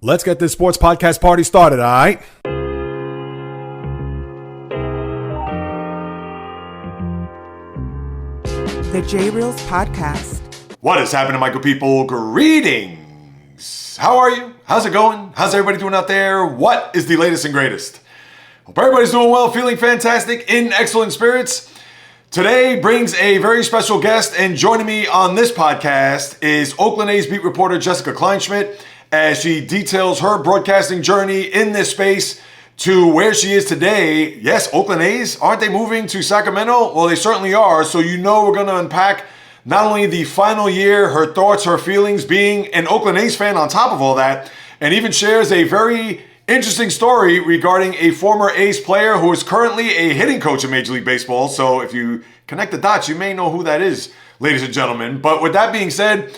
Let's get this sports podcast party started, all right? The JAYREELZ podcast. What is happening, Michael people? Greetings. How are you? How's it going? How's everybody doing out there? What is the latest and greatest? Hope everybody's doing well, feeling fantastic, in excellent spirits. Today brings a very special guest, and joining me on this podcast is Oakland A's beat reporter Jessica Kleinschmidt, as she details her broadcasting journey in this space to where she is today. Yes, Oakland A's, aren't they moving to Sacramento? Well, they certainly are. So we're going to unpack not only the final year, her thoughts, her feelings, being an Oakland A's fan on top of all that, and even shares a very interesting story regarding a former A's player who is currently a hitting coach in Major League Baseball. So if you connect the dots, you may know who that is, ladies and gentlemen. But with that being said,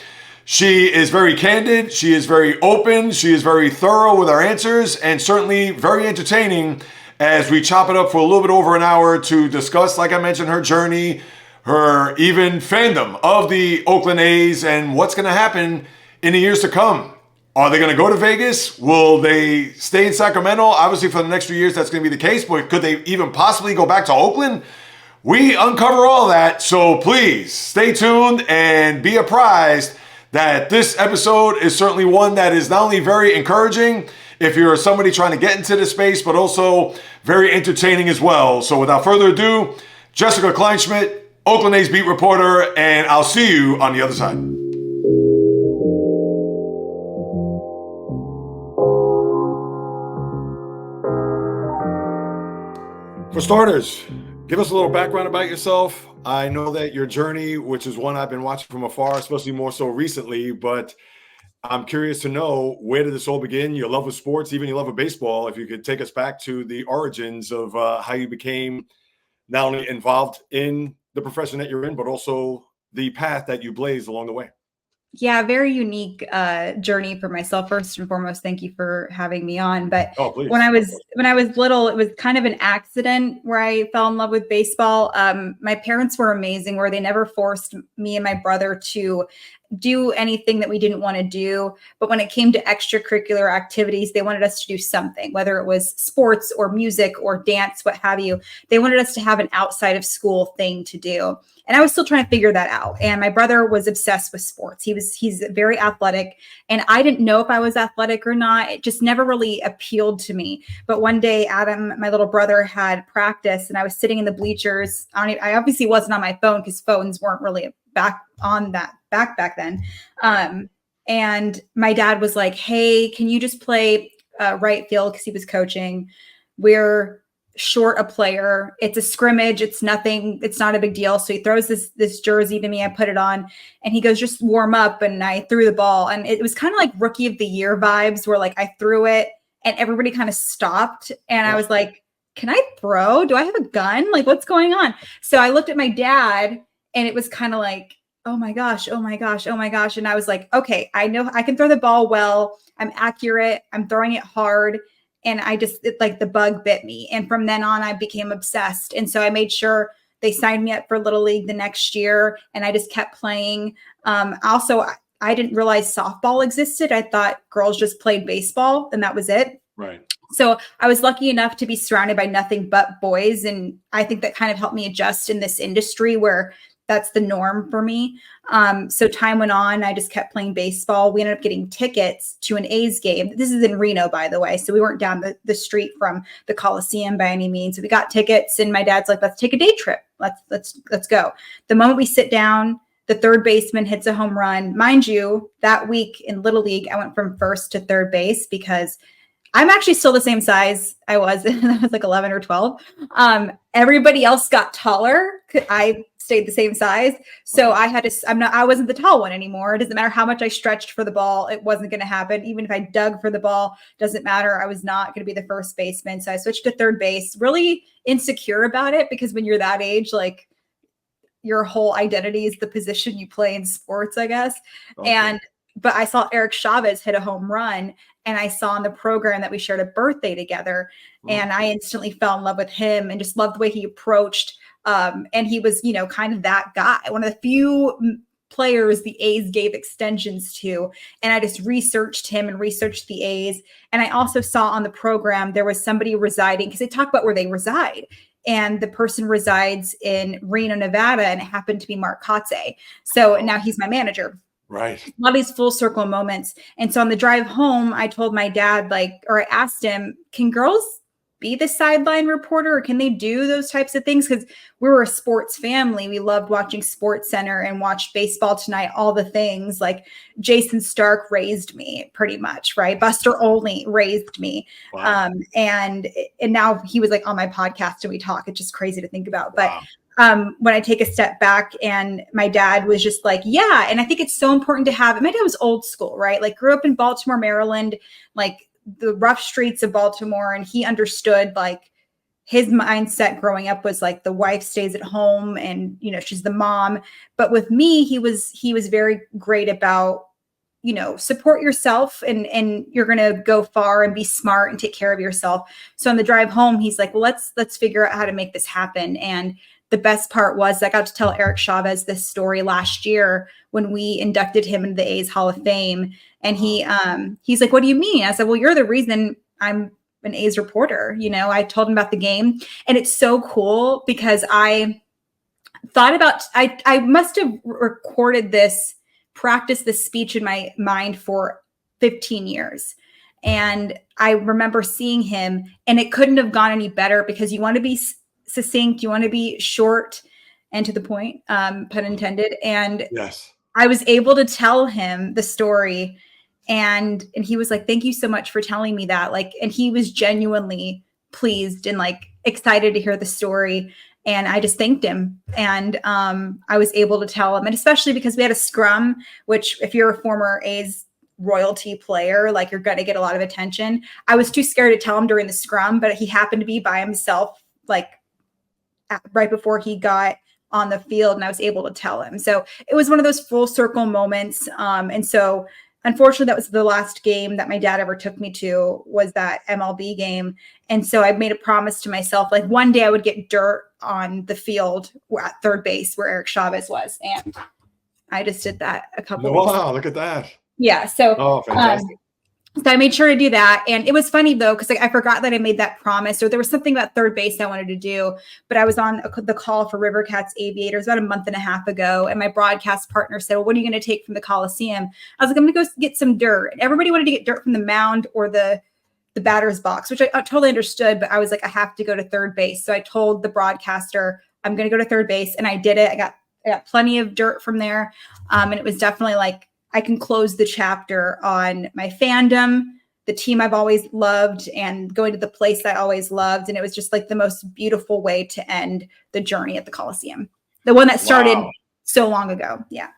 she is very candid, she is very open, she is very thorough with her answers, and certainly very entertaining as we chop it up for a little bit over an hour to discuss, like I mentioned, her journey, her even fandom of the Oakland A's, and what's going to happen in the years to come. Are they going to go to Vegas? Will they stay in Sacramento? Obviously, for the next few years, that's going to be the case, but could they even possibly go back to Oakland? We uncover all that, so please stay tuned and be apprised that this episode is certainly one that is not only very encouraging if you're somebody trying to get into this space, but also very entertaining as well. So without further ado, Jessica Kleinschmidt, Oakland A's beat reporter, and I'll see you on the other side. For starters, give us a little background about yourself. I know that your journey, which is one I've been watching from afar, especially more so recently, but I'm curious to know, where did this all begin? Your love of sports, even your love of baseball. If you could take us back to the origins of how you became not only involved in the profession that you're in, but also the path that you blazed along the way. Yeah, very unique journey for myself. First and foremost, thank you for having me on. But when I was little, it was kind of an accident where I fell in love with baseball. My parents were amazing, where they never forced me and my brother to do anything that we didn't want to do. But when it came to extracurricular activities, they wanted us to do something, whether it was sports or music or dance, what have you. They wanted us to have an outside of school thing to do. And I was still trying to figure that out. And my brother was obsessed with sports. He's very athletic. And I didn't know if I was athletic or not. It just never really appealed to me. But one day, Adam, my little brother, had practice, and I was sitting in the bleachers. I obviously wasn't on my phone because phones weren't really back then. And my dad was like, "Hey, can you just play right field?" Because he was coaching. We're short a player. It's a scrimmage. It's nothing. It's not a big deal. So he throws this jersey to me. I put it on, and he goes, "Just warm up." And I threw the ball, and it was kind of like Rookie of the Year vibes, where like I threw it and everybody kind of stopped, and I was like, "Can I throw? Do I have a gun? Like, what's going on?" So I looked at my dad, and it was kind of like, "Oh my gosh, oh my gosh, oh my gosh." And I was like, "Okay, I know I can throw the ball well. I'm accurate. I'm throwing it hard." And like the bug bit me. And from then on, I became obsessed. And so I made sure they signed me up for Little League the next year. And I just kept playing. Also, I didn't realize softball existed. I thought girls just played baseball and that was it. Right. So I was lucky enough to be surrounded by nothing but boys. And I think that kind of helped me adjust in this industry where that's the norm for me. So time went on. I just kept playing baseball. We ended up getting tickets to an A's game. This is in Reno, by the way. So we weren't down the street from the Coliseum by any means. So we got tickets, and my dad's like, "Let's take a day trip. Let's go." The moment we sit down, the third baseman hits a home run. Mind you, that week in Little League, I went from first to third base because I'm actually still the same size I was. I was like 11 or 12. Everybody else got taller. I stayed the same size. So I wasn't the tall one anymore. It doesn't matter how much I stretched for the ball. It wasn't going to happen. Even if I dug for the ball, doesn't matter. I was not going to be the first baseman. So I switched to third base, really insecure about it, because when you're that age, like, your whole identity is the position you play in sports, I guess. Okay. But I saw Eric Chavez hit a home run, and I saw in the program that we shared a birthday together, and I instantly fell in love with him and just loved the way he approached. And he was, kind of that guy, one of the few players the A's gave extensions to. And I just researched him and researched the A's. And I also saw on the program, there was somebody residing, because they talk about where they reside. And the person resides in Reno, Nevada, and it happened to be Mark Kotze. So now he's my manager. Right. A lot of these full circle moments. And so on the drive home, I told my dad, or I asked him, can girls be the sideline reporter, or can they do those types of things? Because we were a sports family. We loved watching Sports Center and watched Baseball Tonight, all the things. Like Jason Stark raised me pretty much, right? Buster Olney raised me. Wow. And now he was on my podcast and we talk. It's just crazy to think about. Wow. But when I take a step back, and my dad was just yeah. And I think it's so important to have it. My dad was old school, right? Grew up in Baltimore, Maryland, the rough streets of Baltimore. And he understood his mindset growing up was the wife stays at home and, she's the mom. But with me, he was very great about, support yourself and you're going to go far and be smart and take care of yourself. So on the drive home, he's well, let's figure out how to make this happen. And the best part was I got to tell Eric Chavez this story last year when we inducted him into the A's Hall of Fame. And he's like, what do you mean? I said, well, you're the reason I'm an A's reporter. I told him about the game, and it's so cool because I thought about, I must have practiced this speech in my mind for 15 years. And I remember seeing him, and it couldn't have gone any better because you want to be succinct, you want to be short and to the point, pun intended. And yes, I was able to tell him the story, and he was like, thank you so much for telling me that. And he was genuinely pleased and excited to hear the story. And I just thanked him. And I was able to tell him, and especially because we had a scrum, which if you're a former A's royalty player, you're going to get a lot of attention. I was too scared to tell him during the scrum, but he happened to be by himself, right before he got on the field, and I was able to tell him. So it was one of those full circle moments. And so unfortunately, that was the last game that my dad ever took me to, was that MLB game. And so I made a promise to myself, one day I would get dirt on the field at third base where Eric Chavez was. And I just did that a couple of weeks ago. Wow, look at that. Yeah. So, fantastic. So I made sure to do that. And it was funny though, because I forgot that I made that promise, or there was something about third base I wanted to do, but I was on the call for River Cats Aviators about a month and a half ago. And my broadcast partner said, well, what are you going to take from the Coliseum? I was like, I'm going to go get some dirt. And everybody wanted to get dirt from the mound or the batter's box, which I totally understood, but I was like, I have to go to third base. So I told the broadcaster, I'm going to go to third base, and I did it. I got plenty of dirt from there. And it was definitely I can close the chapter on my fandom, the team I've always loved, and going to the place I always loved. And it was just the most beautiful way to end the journey at the Coliseum. The one that started so long ago. Yeah.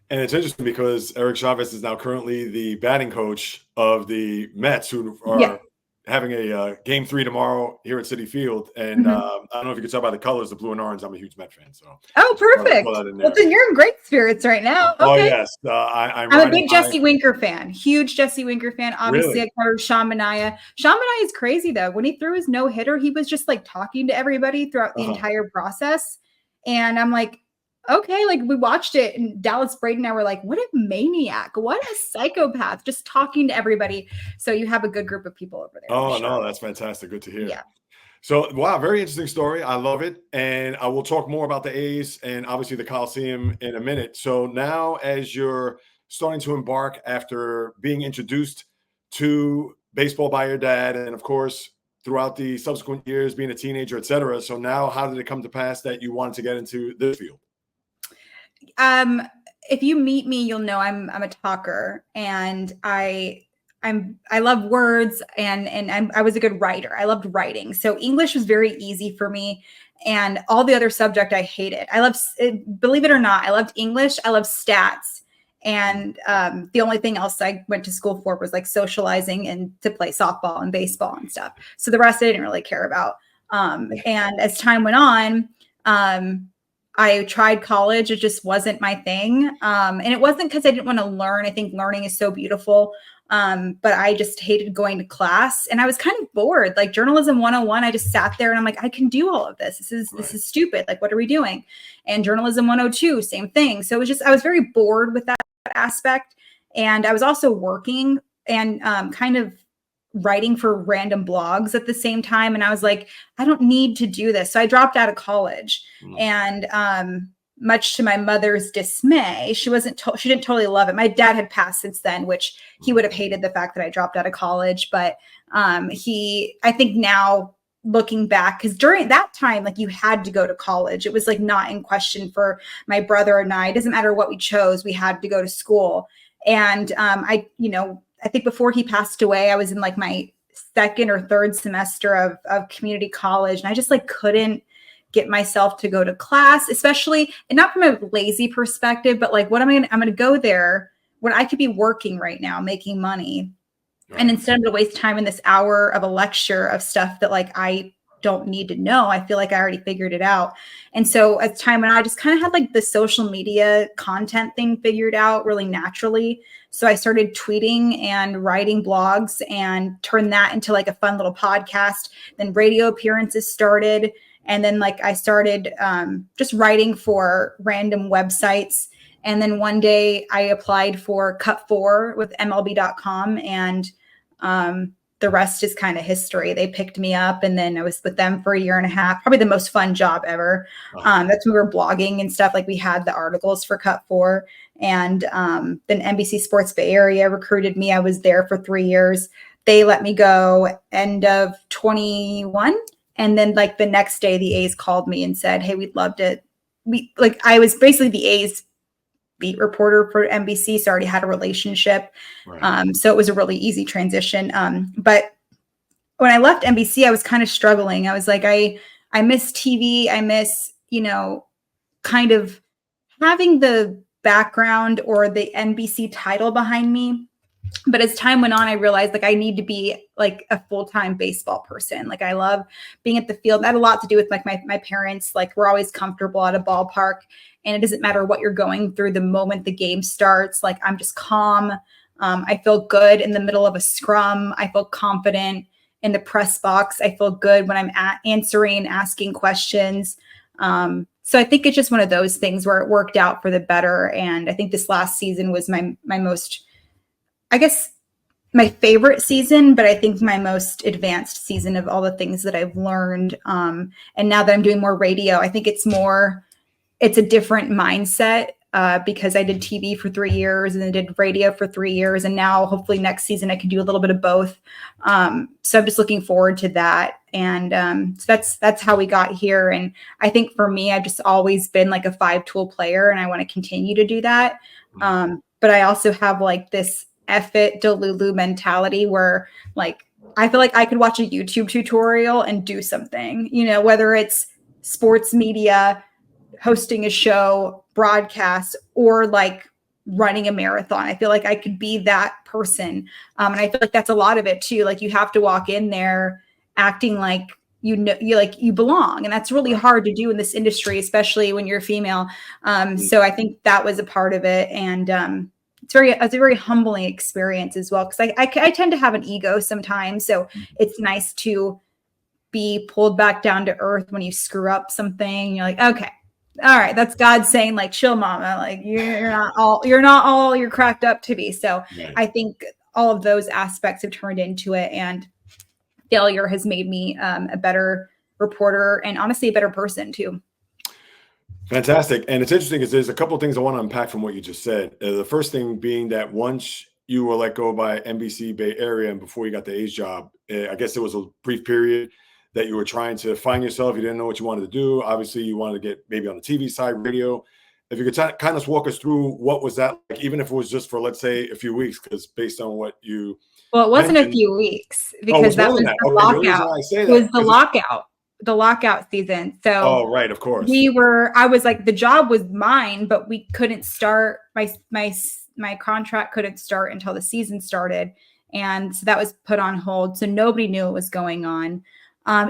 And it's interesting because Eric Chavez is now currently the batting coach of the Mets, who are having a game 3 tomorrow here at Citi Field. And I don't know if you can tell by the colors, the blue and orange. I'm a huge Met fan. So perfect. Well, then you're in great spirits right now. Okay. Oh, yes. I'm a big Jesse Winker fan. Huge Jesse Winker fan. Obviously, really? I covered Sean Manaea. Sean Manaea is crazy, though. When he threw his no-hitter, he was just talking to everybody throughout the entire process. And I'm like, okay, we watched it, and Dallas Braden and I were like, what a maniac, what a psychopath, just talking to everybody. So you have a good group of people over there. Oh, no, that's fantastic. Good to hear. Yeah. So, wow, very interesting story. I love it. And I will talk more about the A's and obviously the Coliseum in a minute. So now, as you're starting to embark after being introduced to baseball by your dad, and of course, throughout the subsequent years, being a teenager, et cetera. So now, how did it come to pass that you wanted to get into this field? If you meet me, you'll know I'm a talker, and I love words, and I was a good writer. I loved writing. So English was very easy for me, and all the other subject I hated. Believe it or not, I loved English. I loved stats. And the only thing else I went to school for was socializing and to play softball and baseball and stuff. So the rest I didn't really care about. And as time went on, I tried college. It just wasn't my thing. And it wasn't because I didn't want to learn. I think learning is so beautiful. But I just hated going to class, and I was kind of bored. Like journalism 101, I just sat there and I'm like, I can do all of this. This is stupid. Like, what are we doing? And journalism 102, same thing. So it was just, I was very bored with that aspect. And I was also working and kind of writing for random blogs at the same time. And I was like, I don't need to do this. So I dropped out of college. And much to my mother's dismay, she didn't totally love it. My dad had passed since then, which he would have hated the fact that I dropped out of college. But I think now looking back, because during that time, like you had to go to college. It was like not in question for my brother and I. It doesn't matter what we chose. We had to go to school. And I think before he passed away, I was in like my second or third semester of community college. And I just like couldn't get myself to go to class, especially, and not from a lazy perspective, but like, I'm going to go there when I could be working right now, making money. Right. And instead of to waste time in this hour of a lecture of stuff that like, I don't need to know, I feel like I already figured it out. And so at the time when I just kind of had like the social media content thing figured out really naturally. So I started tweeting and writing blogs and turned that into like a fun little podcast. Then radio appearances started. And then like I started just writing for random websites. And then one day I applied for Cut 4 with MLB.com, and the rest is kind of history. They picked me up, and then I was with them for a year and a half, probably the most fun job ever. That's when we were blogging and stuff. Like we had the articles for Cut 4, and then NBC Sports Bay Area recruited me. I was there for 3 years. They let me go end of 21. And then like the next day, the A's called me and said, hey, we'd love to. I was basically the A's beat reporter for NBC, so I already had a relationship. Right. So it was a really easy transition. But when I left NBC, I was kind of struggling. I was like, I miss TV. I miss, kind of having the background or the NBC title behind me. But as time went on, I realized like I need to be like a full-time baseball person. Like I love being at the field. That had a lot to do with like my parents. Like we're always comfortable at a ballpark, and it doesn't matter what you're going through the moment the game starts. Like I'm just calm. I feel good in the middle of a scrum. I feel confident in the press box. I feel good when I'm asking questions. So I think it's just one of those things where it worked out for the better. And I think this last season was my most, I guess, my favorite season, but I think my most advanced season of all the things that I've learned. And now that I'm doing more radio, I think it's a different mindset because I did TV for 3 years and then did radio for 3 years. And now hopefully next season I can do a little bit of both. So I'm just looking forward to that. And so that's how we got here. And I think for me, I've just always been like a 5-tool player, and I want to continue to do that. But I also have like this F it Delulu mentality where like I feel like I could watch a YouTube tutorial and do something, whether it's sports media, hosting a show, broadcast, or like running a marathon. I feel like I could be that person. And I feel like that's a lot of it too. Like you have to walk in there acting like you belong. And that's really hard to do in this industry, especially when you're a female. So I think that was a part of it. And it's a very humbling experience as well, because I tend to have an ego sometimes. So it's nice to be pulled back down to earth when you screw up something. You're like, okay, all right, that's God saying like, chill, mama. Like you're not all you're cracked up to be. So right. I think all of those aspects have turned into it, and failure has made me a better reporter and honestly a better person too. Fantastic. And it's interesting because there's a couple of things I want to unpack from what you just said. The first thing being that once you were let go by NBC Bay Area and before you got the A's job, I guess there was a brief period that you were trying to find yourself. You didn't know what you wanted to do. Obviously, you wanted to get maybe on the TV side, radio. If you could kind of walk us through what was that like, even if it was just for, let's say, a few weeks, because based on what you Well, it wasn't a few weeks because that was the lockout. It was the lockout. The lockout season. So right, of course. I was like, the job was mine, but we couldn't start my contract couldn't start until the season started. And so that was put on hold. So nobody knew what was going on.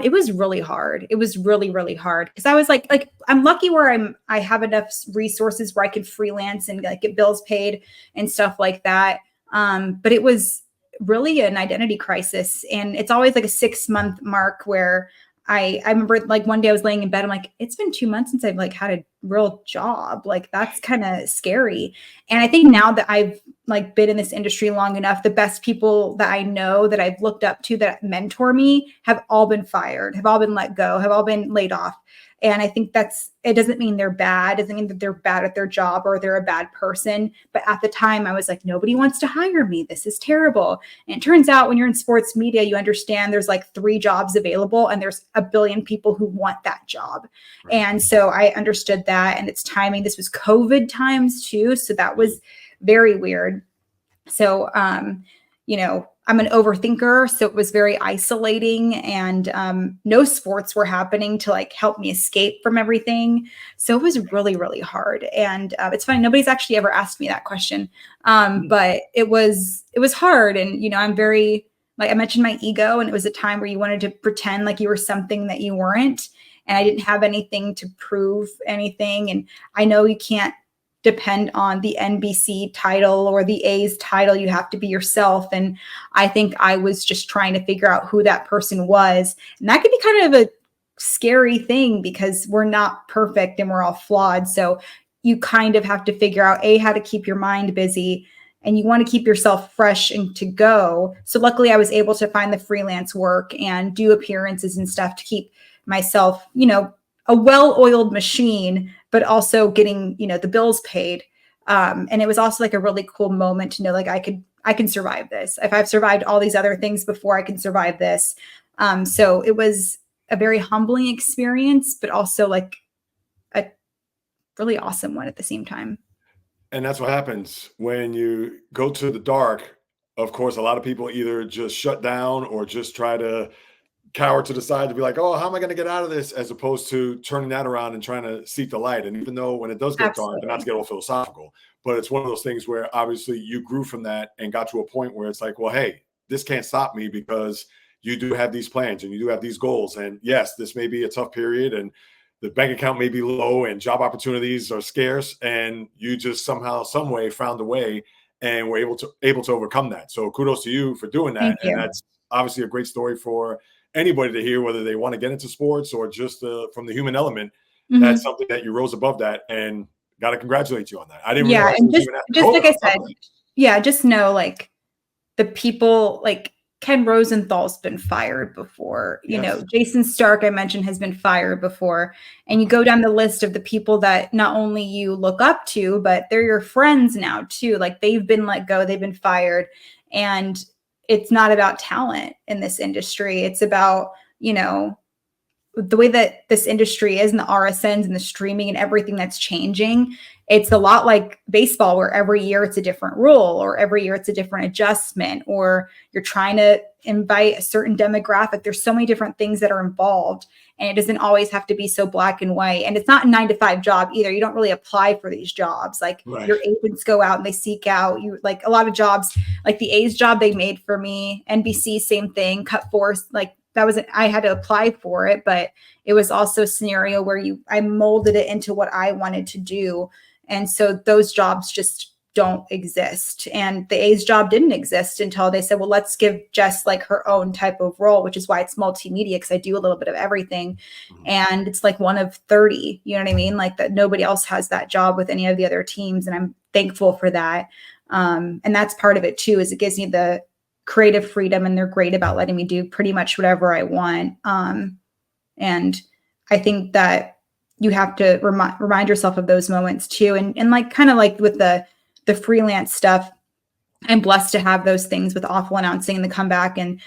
It was really hard. It was really, really hard because I was like, I'm lucky where I have enough resources where I could freelance and like get bills paid and stuff like that. But it was really an identity crisis. And it's always like a 6-month mark where I remember like one day I was laying in bed. I'm like, it's been 2 months since I've like had a real job. Like that's kind of scary. And I think now that I've like been in this industry long enough, the best people that I know that I've looked up to that mentor me have all been fired, have all been let go, have all been laid off. And I think it doesn't mean they're bad. It doesn't mean that they're bad at their job or they're a bad person. But at the time I was like, nobody wants to hire me. This is terrible. And it turns out when you're in sports media, you understand there's like 3 jobs available and there's a billion people who want that job. Right. And so I understood that, and it's timing. This was COVID times too. So that was very weird. So, I'm an overthinker, so it was very isolating, and no sports were happening to like help me escape from everything. So it was really, really hard. And it's funny, nobody's actually ever asked me that question, but it was hard. And I'm very, like I mentioned, my ego, and it was a time where you wanted to pretend like you were something that you weren't, and I didn't have anything to prove anything. And I know you can't depend on the NBC title or the A's title. You have to be yourself. And I think I was just trying to figure out who that person was. And that could be kind of a scary thing because we're not perfect and we're all flawed. So you kind of have to figure out how to keep your mind busy, and you want to keep yourself fresh and to go. So luckily I was able to find the freelance work and do appearances and stuff to keep myself, a well-oiled machine, but also getting, the bills paid. And it was also like a really cool moment to know, like, I can survive this. If I've survived all these other things before, I can survive this. So it was a very humbling experience, but also like a really awesome one at the same time. And that's what happens when you go to the dark. Of course, a lot of people either just shut down or just try to cower to the side to be like, oh, how am I going to get out of this? As opposed to turning that around and trying to seek the light. And even though when it does get dark, and not to get all philosophical, but it's one of those things where obviously you grew from that and got to a point where it's like, well, hey, this can't stop me because you do have these plans and you do have these goals. And yes, this may be a tough period and the bank account may be low and job opportunities are scarce. And you just somehow, some way found a way and were able to overcome that. So kudos to you for doing that. And that's obviously a great story for anybody to hear, whether they want to get into sports or just from the human element. Mm-hmm. That's something that you rose above that, and got to congratulate you on that. I didn't realize. And just like I said, just know like the people, like Ken Rosenthal's been fired before, Jason Stark, I mentioned, has been fired before. And you go down the list of the people that not only you look up to, but they're your friends now too. Like they've been let go, they've been fired. And it's not about talent in this industry. It's about, the way that this industry is and the RSNs and the streaming and everything that's changing. It's a lot like baseball, where every year it's a different rule, or every year it's a different adjustment, or you're trying to invite a certain demographic. There's so many different things that are involved, and it doesn't always have to be so black and white. And it's not a 9-to-5 job either. You don't really apply for these jobs. Like your agents go out and they seek out you. Like a lot of jobs, like the A's job they made for me, NBC, same thing, Cut Force, like I had to apply for it, but it was also a scenario where I molded it into what I wanted to do. And so those jobs just don't exist. And the A's job didn't exist until they said, well, let's give Jess like her own type of role, which is why it's multimedia, because I do a little bit of everything. Mm-hmm. And it's like one of 30, you know what I mean? Like that nobody else has that job with any of the other teams. And I'm thankful for that. And that's part of it too, is it gives me the creative freedom, and they're great about letting me do pretty much whatever I want. And I think that you have to remind yourself of those moments too. And like, kind of like with the freelance stuff, I'm blessed to have those things with Awful Announcing and the comeback, and,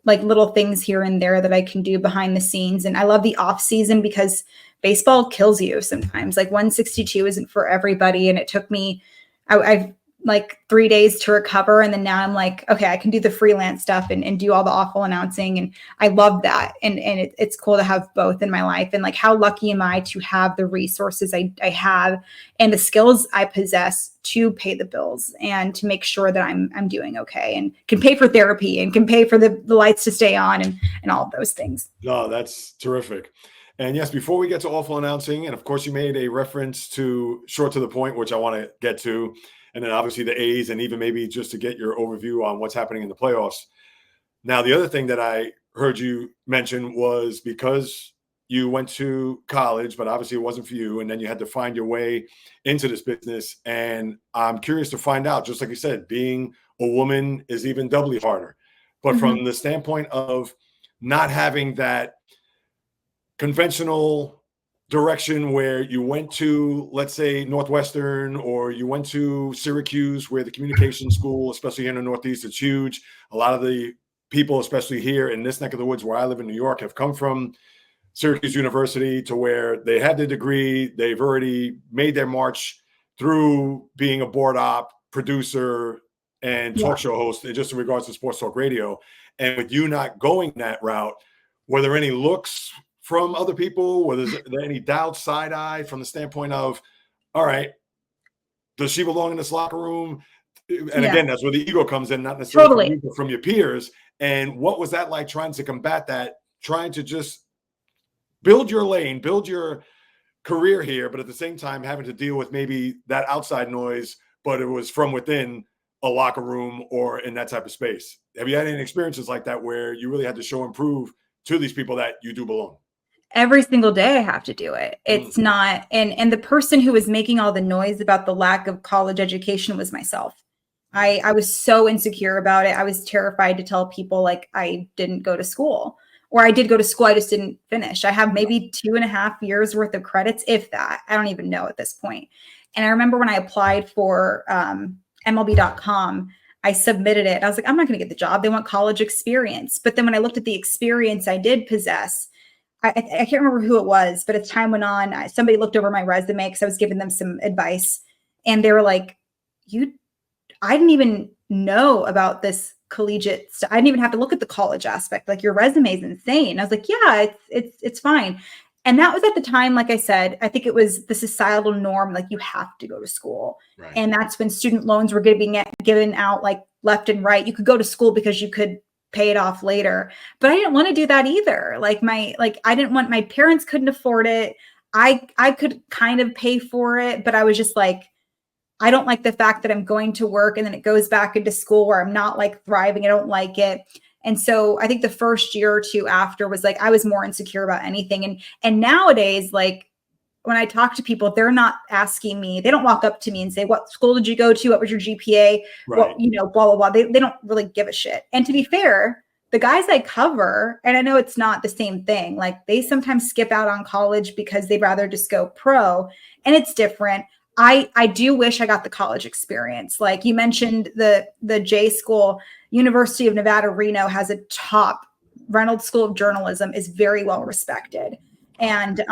like little things here and there that I can do behind the scenes. And I love the off season because baseball kills you sometimes. Like 162 isn't for everybody. And it took me, I've like 3 days to recover. And then now I'm like, okay, I can do the freelance stuff and do all the Awful Announcing. And I love that. And it's cool to have both in my life. And like, how lucky am I to have the resources I have and the skills I possess to pay the bills and to make sure that I'm doing okay and can pay for therapy and can pay for the lights to stay on and all of those things. No, that's terrific. And yes, before we get to Awful Announcing, and of course you made a reference to Short to the Point, which I want to get to. and then obviously the A's, and even maybe just to get your overview on what's happening in the playoffs. Now, the other thing that I heard you mention was because you went to college, but obviously it wasn't for you, and then you had to find your way into this business. And I'm curious to find out, just like you said, being a woman is even doubly harder. But from the standpoint of not having that conventional direction where you went to, let's say, Northwestern, or you went to Syracuse, where the communication school, especially here in the Northeast, it's huge. A lot of the people, especially here in this neck of the woods where I live in New York, have come from Syracuse University, to where they have the degree. They've already made their march through being a board op, producer, and talk show host, just in regards to sports talk radio. And with you not going that route, were there any looks from other people? Was there any doubt, side eye, from the standpoint of, all right, does she belong in this locker room? And again, that's where the ego comes in, not necessarily from your peers. And what was that like, trying to combat that, trying to just build your lane, build your career here, but at the same time having to deal with maybe that outside noise, but it was from within a locker room or in that type of space? Have you had any experiences like that where you really had to show and prove to these people that you do belong? Every single day I have to do it. It's not, and the person who was making all the noise about the lack of college education was myself. I was so insecure about it. I was terrified to tell people like I didn't go to school, or I did go to school, I just didn't finish. I have maybe 2.5 years worth of credits, if that. I don't even know at this point. And I remember when I applied for MLB.com, I submitted it. I was like, I'm not going to get the job. They want college experience. But then when I looked at the experience I did possess, I can't remember who it was, but as time went on, somebody looked over my resume because I was giving them some advice. And they were like, I didn't even know about this collegiate stuff. I didn't even have to look at the college aspect. Like, your resume is insane. I was like, yeah, it's fine. And that was at the time, like I said, I think it was the societal norm, like you have to go to school. Right. And that's when student loans were given out like left and right. You could go to school because you could pay it off later. But I didn't want to do that either. I didn't want, my parents couldn't afford it. I could kind of pay for it, but I was just like, I don't like the fact that I'm going to work and then it goes back into school where I'm not like thriving. I don't like it. And so I think the first year or two after was like, I was more insecure about anything. And nowadays, like when I talk to people, they're not asking me, they don't walk up to me and say, what school did you go to? What was your GPA? Right. What, blah, blah, blah. They don't really give a shit. And to be fair, the guys I cover, and I know it's not the same thing, like they sometimes skip out on college because they'd rather just go pro, and it's different. I do wish I got the college experience. Like you mentioned, the J school, University of Nevada, Reno has a top, Reynolds School of Journalism is very well respected. And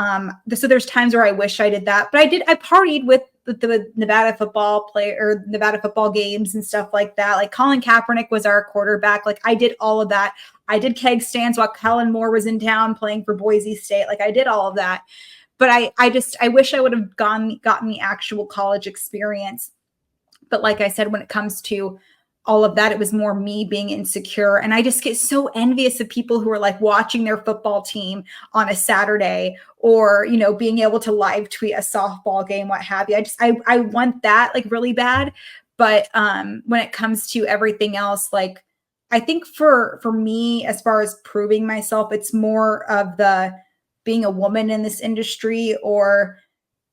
so there's times where I wish I did that, but I partied with the Nevada football player, or Nevada football games and stuff like that. Like Colin Kaepernick was our quarterback. Like I did all of that. I did keg stands while Kellen Moore was in town playing for Boise State. Like I did all of that. But I wish I would have gotten the actual college experience. But like I said, when it comes to all of that, it was more me being insecure. And I just get so envious of people who are like watching their football team on a Saturday, or, being able to live tweet a softball game, what have you. I want that like really bad. But when it comes to everything else, like I think for me, as far as proving myself, it's more of the being a woman in this industry, or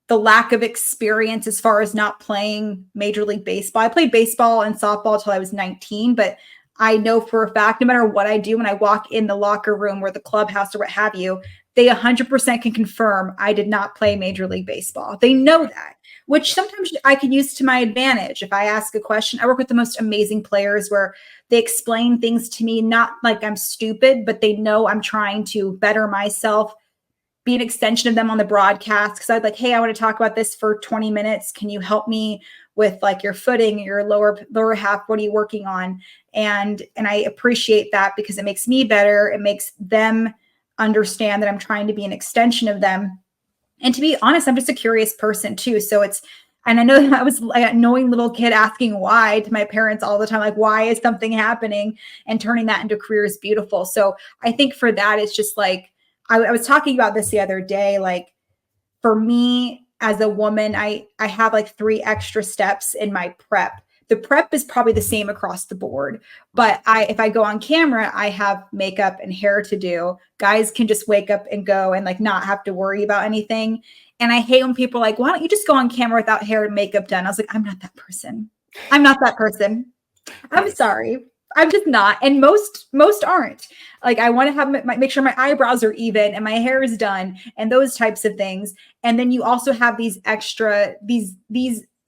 the lack of experience as far as not playing Major League Baseball. I played baseball and softball until I was 19, but I know for a fact, no matter what I do, when I walk in the locker room or the clubhouse or what have you, they 100% can confirm I did not play Major League Baseball. They know that, which sometimes I can use to my advantage. If I ask a question, I work with the most amazing players where they explain things to me, not like I'm stupid, but they know I'm trying to better myself, be an extension of them on the broadcast. Cause I'd like, hey, I want to talk about this for 20 minutes. Can you help me with like your footing, your lower half? What are you working on? And I appreciate that because it makes me better. It makes them understand that I'm trying to be an extension of them. And to be honest, I'm just a curious person too. So and I know that I was like an annoying little kid asking why to my parents all the time, like, why is something happening? And turning that into a career is beautiful. So I think for that, it's just like, I was talking about this the other day. Like for me, as a woman, I have like 3 extra steps in my prep. The prep is probably the same across the board, but if I go on camera, I have makeup and hair to do. Guys can just wake up and go and like not have to worry about anything. And I hate when people are like, why don't you just go on camera without hair and makeup done? I was like, I'm not that person. I'm not that person. I'm sorry. I'm just not. And most aren't. Like, I want to have make sure my eyebrows are even and my hair is done and those types of things. And then you also have these extra, these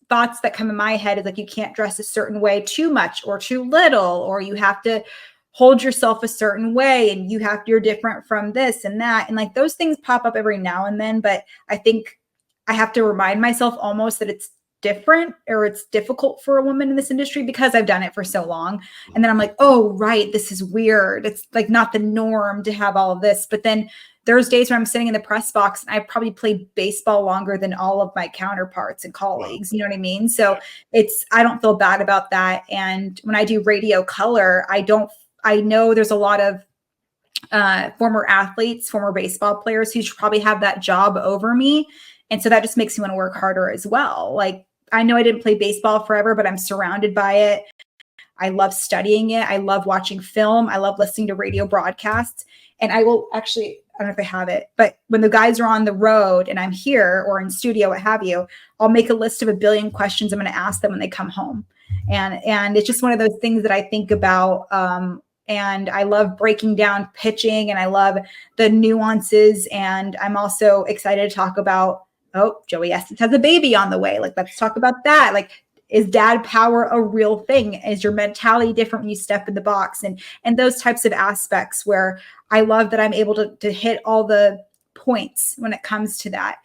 thoughts that come in my head is like, you can't dress a certain way too much or too little, or you have to hold yourself a certain way and you're different from this and that. And like those things pop up every now and then, but I think I have to remind myself almost that it's different or it's difficult for a woman in this industry because I've done it for so long. And then I'm like, oh, right, this is weird. It's like not the norm to have all of this. But then there's days where I'm sitting in the press box and I probably played baseball longer than all of my counterparts and colleagues. Wow. You know what I mean? So I don't feel bad about that. And when I do radio color, I know there's a lot of former athletes, former baseball players who should probably have that job over me. And so that just makes me want to work harder as well. Like, I know I didn't play baseball forever, but I'm surrounded by it. I love studying it. I love watching film. I love listening to radio broadcasts. And I will actually, I don't know if I have it, but when the guys are on the road and I'm here or in studio, what have you, I'll make a list of 1 billion questions I'm going to ask them when they come home. And it's just one of those things that I think about. And I love breaking down pitching and I love the nuances. And I'm also excited to talk about, Joey Estes has a baby on the way. Like, let's talk about that. Like, is dad power a real thing? Is your mentality different when you step in the box? And those types of aspects where I love that I'm able to hit all the points when it comes to that.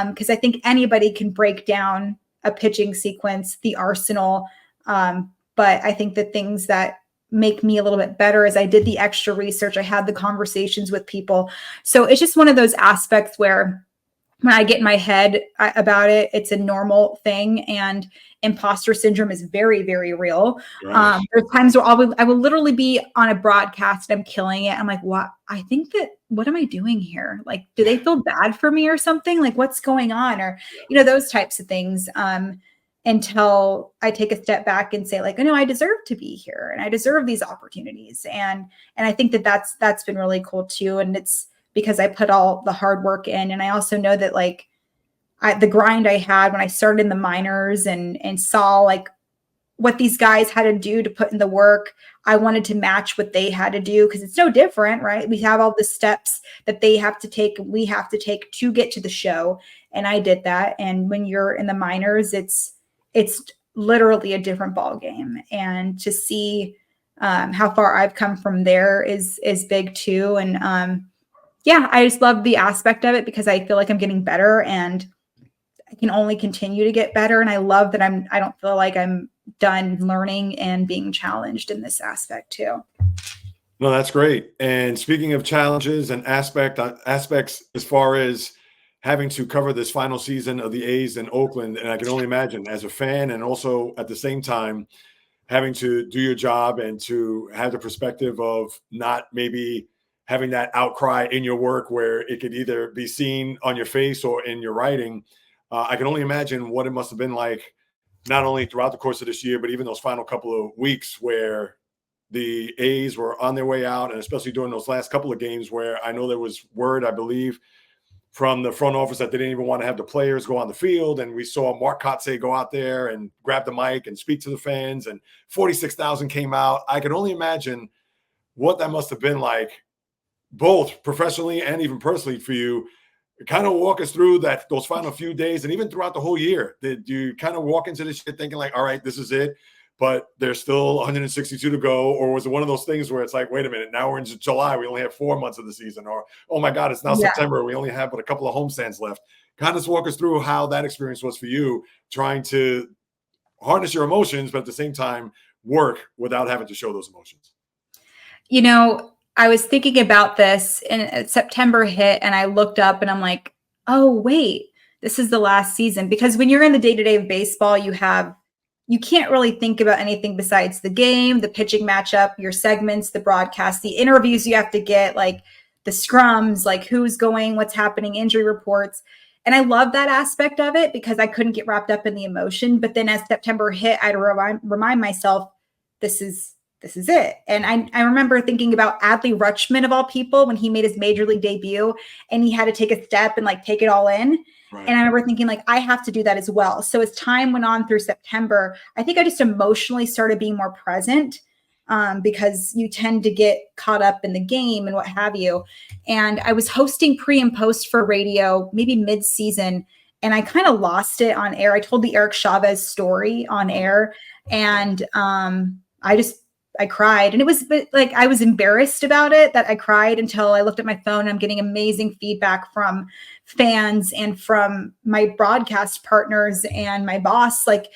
Because I think anybody can break down a pitching sequence, the arsenal. But I think the things that make me a little bit better is I did the extra research. I had the conversations with people. So it's just one of those aspects where when I get in my head about it, it's a normal thing. And imposter syndrome is very, very real. Right. There's times where I will literally be on a broadcast and I'm killing it. I'm like, what am I doing here? Like, do they feel bad for me or something? Like, what's going on? Or, those types of things. Until I take a step back and say, like, oh, no, I deserve to be here and I deserve these opportunities. And I think that's been really cool too. And it's because I put all the hard work in. And I also know that like the grind I had when I started in the minors and saw like what these guys had to do to put in the work, I wanted to match what they had to do because it's no different, right? We have all the steps that they have to take, we have to take to get to the show. And I did that. And when you're in the minors, it's literally a different ball game. And to see how far I've come from there is big too. And I just love the aspect of it because I feel like I'm getting better and I can only continue to get better. And I love that I don't feel like I'm done learning and being challenged in this aspect too. No, that's great. And speaking of challenges and aspects as far as having to cover this final season of the A's in Oakland, and I can only imagine as a fan and also at the same time having to do your job and to have the perspective of not maybe having that outcry in your work where it could either be seen on your face or in your writing. I can only imagine what it must have been like, not only throughout the course of this year, but even those final couple of weeks where the A's were on their way out, and especially during those last couple of games where I know there was word, I believe, from the front office that they didn't even want to have the players go on the field. And we saw Mark Kotsay go out there and grab the mic and speak to the fans, and 46,000 came out. I can only imagine what that must have been like, both professionally and even personally for you. Kind of walk us through those final few days and even throughout the whole year. Did you kind of walk into this shit thinking like, all right, this is it, but there's still 162 to go? Or was it one of those things where it's like, wait a minute, now we're in July, we only have 4 months of the season? Or, oh my God, it's now September, we only have but a couple of homestands left. Kind of walk us through how that experience was for you, trying to harness your emotions, but at the same time work without having to show those emotions. I was thinking about this and September hit and I looked up and I'm like, oh, wait, this is the last season. Because when you're in the day-to-day of baseball, you can't really think about anything besides the game, the pitching matchup, your segments, the broadcast, the interviews you have to get, like the scrums, like who's going, what's happening, injury reports. And I love that aspect of it because I couldn't get wrapped up in the emotion. But then as September hit, I'd remind myself, this is it. And I remember thinking about Adley Rutschman of all people when he made his major league debut and he had to take a step and like take it all in. Right. And I remember thinking like, I have to do that as well. So as time went on through September, I think I just emotionally started being more present because you tend to get caught up in the game and what have you. And I was hosting pre and post for radio, maybe mid-season, and I kind of lost it on air. I told the Eric Chavez story on air, and I cried, and it was like, I was embarrassed about it that I cried until I looked at my phone. I'm getting amazing feedback from fans and from my broadcast partners and my boss. Like,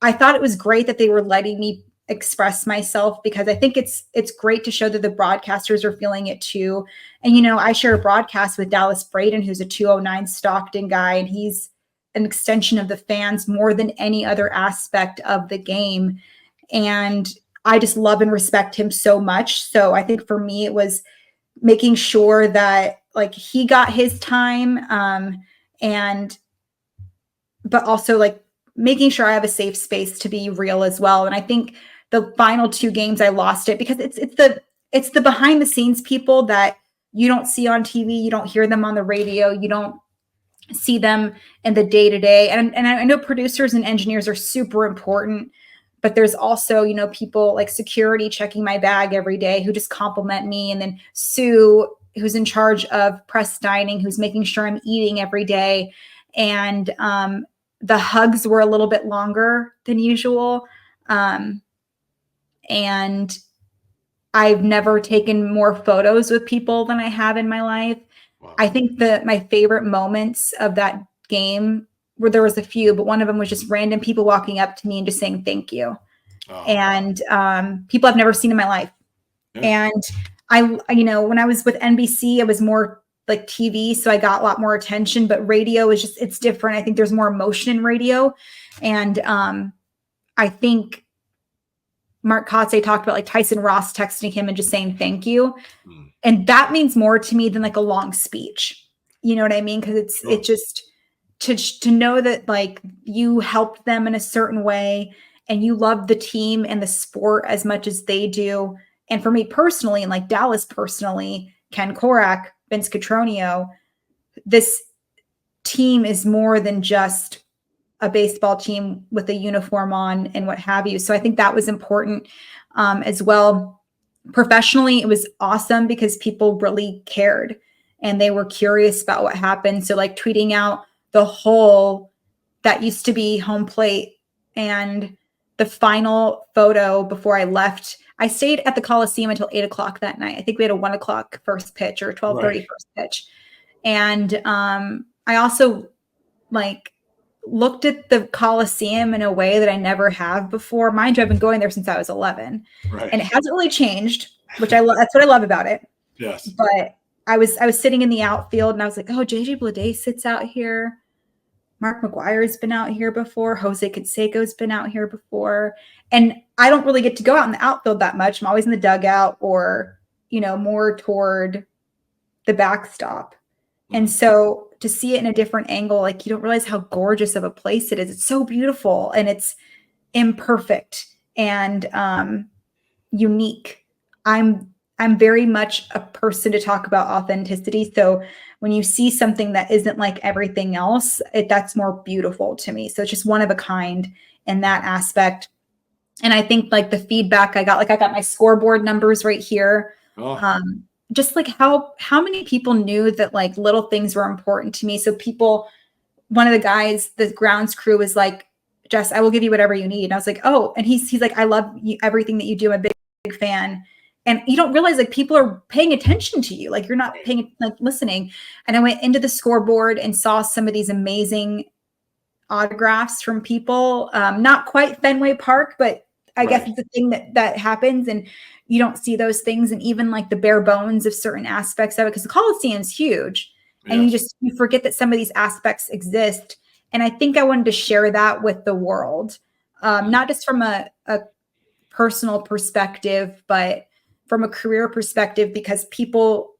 I thought it was great that they were letting me express myself because I think it's great to show that the broadcasters are feeling it too. And, you know, I share a broadcast with Dallas Braden, who's a 209 Stockton guy, and he's an extension of the fans more than any other aspect of the game. And I just love and respect him so much. So I think for me, it was making sure that like he got his time but also like making sure I have a safe space to be real as well. And I think the final 2 games I lost it because it's the behind the scenes people that you don't see on TV. You don't hear them on the radio. You don't see them in the day to day. And I know producers and engineers are super important, but there's also, you know, people like security checking my bag every day who just compliment me. And then Sue, who's in charge of press dining, who's making sure I'm eating every day. And the hugs were a little bit longer than usual. And I've never taken more photos with people than I have in my life. Wow. I think that my favorite moments of that game where there was a few, but one of them was just random people walking up to me and just saying thank you. Oh. And people I've never seen in my life. Yeah. And you know, when I was with NBC, I was more like TV, so I got a lot more attention, but radio is just, it's different. I think there's more emotion in radio. And I think Mark Kotze talked about like Tyson Ross texting him and just saying thank you. Mm. And that means more to me than like a long speech. You know what I mean? Because it's just to know that like you helped them in a certain way and you love the team and the sport as much as they do. And for me personally, and like Dallas personally, Ken Korak, Vince Cotroneo, this team is more than just a baseball team with a uniform on and what have you. So I think that was important as well. Professionally, it was awesome because people really cared and they were curious about what happened. So like tweeting out the hole that used to be home plate and the final photo before I left. I stayed at the Coliseum until 8:00 that night. I think we had a 1:00 first pitch or 12:30 first pitch. And I also like looked at the Coliseum in a way that I never have before. Mind you, I've been going there since I was 11, right. And it hasn't really changed, which that's what I love about it. Yes. But I was sitting in the outfield and I was like, oh, JJ Bleday sits out here. Mark McGuire's been out here before. Jose Canseco's been out here before. And I don't really get to go out in the outfield that much. I'm always in the dugout or, you know, more toward the backstop. And so to see it in a different angle, like you don't realize how gorgeous of a place it is. It's so beautiful and it's imperfect and unique. I'm very much a person to talk about authenticity. So when you see something that isn't like everything else, that's more beautiful to me. So it's just one of a kind in that aspect. And I think like the feedback I got my scoreboard numbers right here. Oh. Just like how many people knew that like little things were important to me. So one of the guys, the grounds crew was like, Jess, I will give you whatever you need. And I was like, oh, and he's like, I love everything that you do. I'm a big fan. And you don't realize like people are paying attention to you. Like you're not listening. And I went into the scoreboard and saw some of these amazing autographs from people. Not quite Fenway Park, but I guess it's a thing that happens. And you don't see those things. And even like the bare bones of certain aspects of it, because the Coliseum's huge. Yes. And you forget that some of these aspects exist. And I think I wanted to share that with the world, not just from a personal perspective, but from a career perspective, because people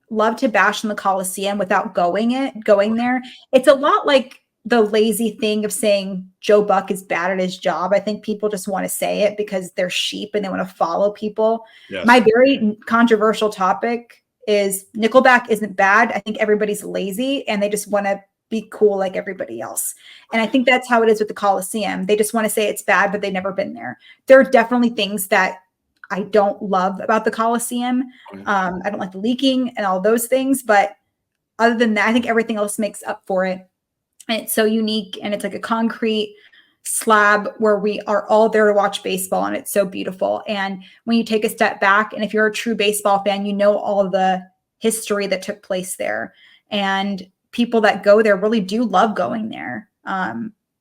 love to bash in the Coliseum without going there. It's a lot like the lazy thing of saying Joe Buck is bad at his job. I think people just want to say it because they're sheep and they want to follow people. Yes. My very controversial topic is Nickelback isn't bad. I think everybody's lazy and they just want to be cool like everybody else. And I think that's how it is with the Coliseum. They just want to say it's bad, but they've never been there. There are definitely things that I don't love about the Coliseum. I don't like the leaking and all those things, but other than that, I think everything else makes up for it. And it's so unique, and it's like a concrete slab where we are all there to watch baseball, and it's so beautiful. And when you take a step back, and if you're a true baseball fan, you know all the history that took place there. And people that go there really do love going there.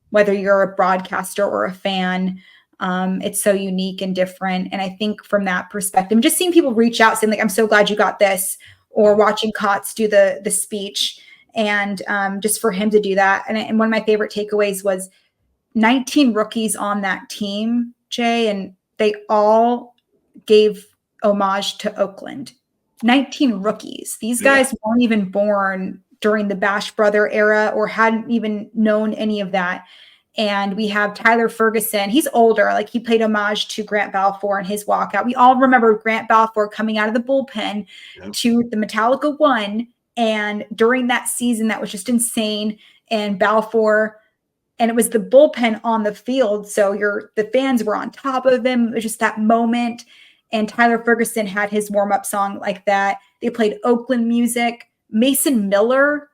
Whether you're a broadcaster or a fan, it's so unique and different. And I think from that perspective, just seeing people reach out saying like, I'm so glad you got this, or watching Kotz do the speech. And just for him to do that. And one of my favorite takeaways was 19 rookies on that team, Jay, and they all gave homage to Oakland. 19 rookies. These guys weren't even born during the Bash Brother era or hadn't even known any of that. And we have Tyler Ferguson. He's older. Like, he played homage to Grant Balfour in his walkout. We all remember Grant Balfour coming out of the bullpen to the Metallica 1. And during that season, that was just insane. And Balfour, and it was the bullpen on the field. So the fans were on top of him. It was just that moment. And Tyler Ferguson had his warm-up song like that. They played Oakland music. Mason Miller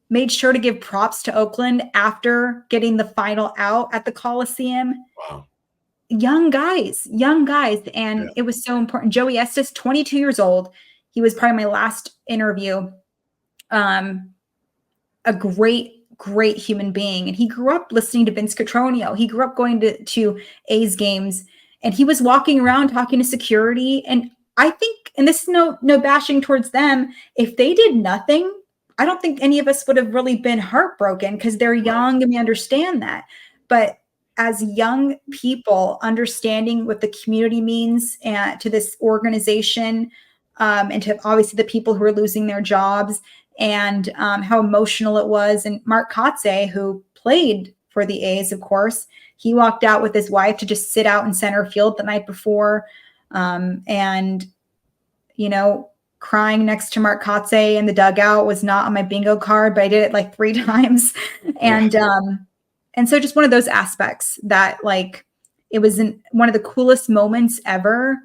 made sure to give props to Oakland after getting the final out at the Coliseum. Wow. Young guys. And it was so important. Joey Estes, 22 years old. He was probably my last interview. A great human being. And he grew up listening to Vince Cotroneo. He grew up going to A's games, and he was walking around talking to security. And I think, and this is no bashing towards them, if they did nothing, I don't think any of us would have really been heartbroken because they're young and we understand that. But as young people, understanding what the community means to this organization, and to obviously the people who are losing their jobs, and how emotional it was. And Mark Kotze, who played for the A's, of course, he walked out with his wife to just sit out in center field the night before. And, crying next to Mark Kotze in the dugout was not on my bingo card, but I did it like 3 times. And so just one of those aspects that, like, it was one of the coolest moments ever.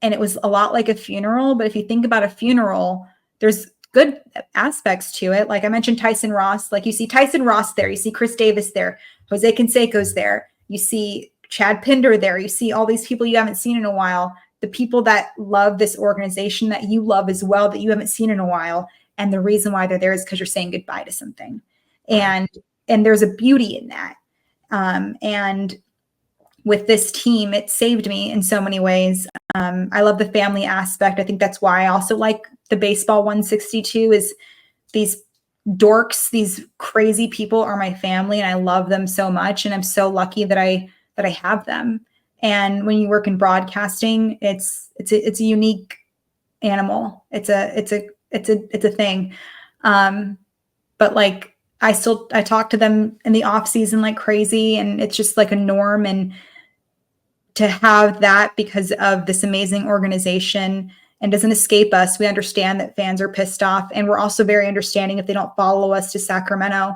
And it was a lot like a funeral. But if you think about a funeral, there's good aspects to it. Like I mentioned, Tyson Ross, like you see Tyson Ross there, you see Chris Davis there, Jose Canseco's there, you see Chad Pinder there, you see all these people you haven't seen in a while, the people that love this organization that you love as well, that you haven't seen in a while. And the reason why they're there is because you're saying goodbye to something. And there's a beauty in that. And with this team, it saved me in so many ways. I love the family aspect. I think that's why I also like the Baseball 162 is these dorks, these crazy people are my family, and I love them so much. And I'm so lucky that I have them. And when you work in broadcasting, it's a unique animal. It's a thing. But like, I talk to them in the off season like crazy, and it's just like a norm. And to have that because of this amazing organization and doesn't escape us. We understand that fans are pissed off, and we're also very understanding if they don't follow us to Sacramento.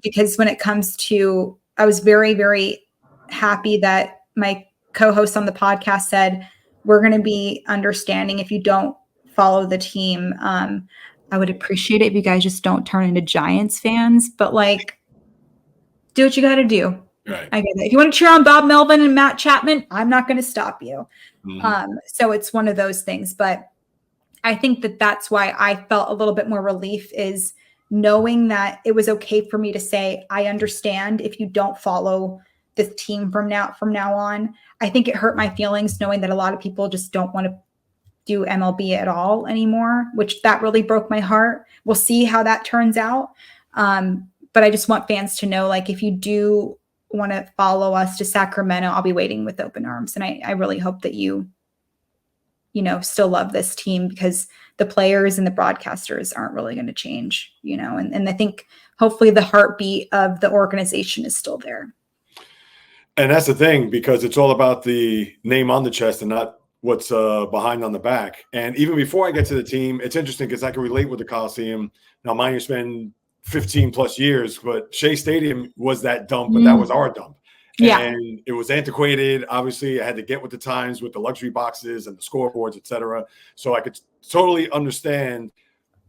Because when it comes to, I was very, very happy that my co-host on the podcast said, we're going to be understanding if you don't follow the team. I would appreciate it if you guys just don't turn into Giants fans, but like, do what you got to do. Right. I get it. If you want to cheer on Bob Melvin and Matt Chapman, I'm not going to stop you. Mm-hmm. So it's one of those things, but I think that's why I felt a little bit more relief, is knowing that it was okay for me to say, I understand if you don't follow this team from now on. I think it hurt my feelings knowing that a lot of people just don't want to do MLB at all anymore, which that really broke my heart. We'll see how that turns out. But I just want fans to know, like, if you do want to follow us to Sacramento, I'll be waiting with open arms. And I really hope that you still love this team because the players and the broadcasters aren't really going to change, and I think hopefully the heartbeat of the organization is still there. And that's the thing, because it's all about the name on the chest and not what's behind on the back. And even before I get to the team, it's interesting because I can relate with the Coliseum. Now, mine, you spend 15 plus years, but Shea Stadium was that dump, but that was our dump. Yeah. And it was antiquated. Obviously, I had to get with the times with the luxury boxes and the scoreboards, et cetera. So I could totally understand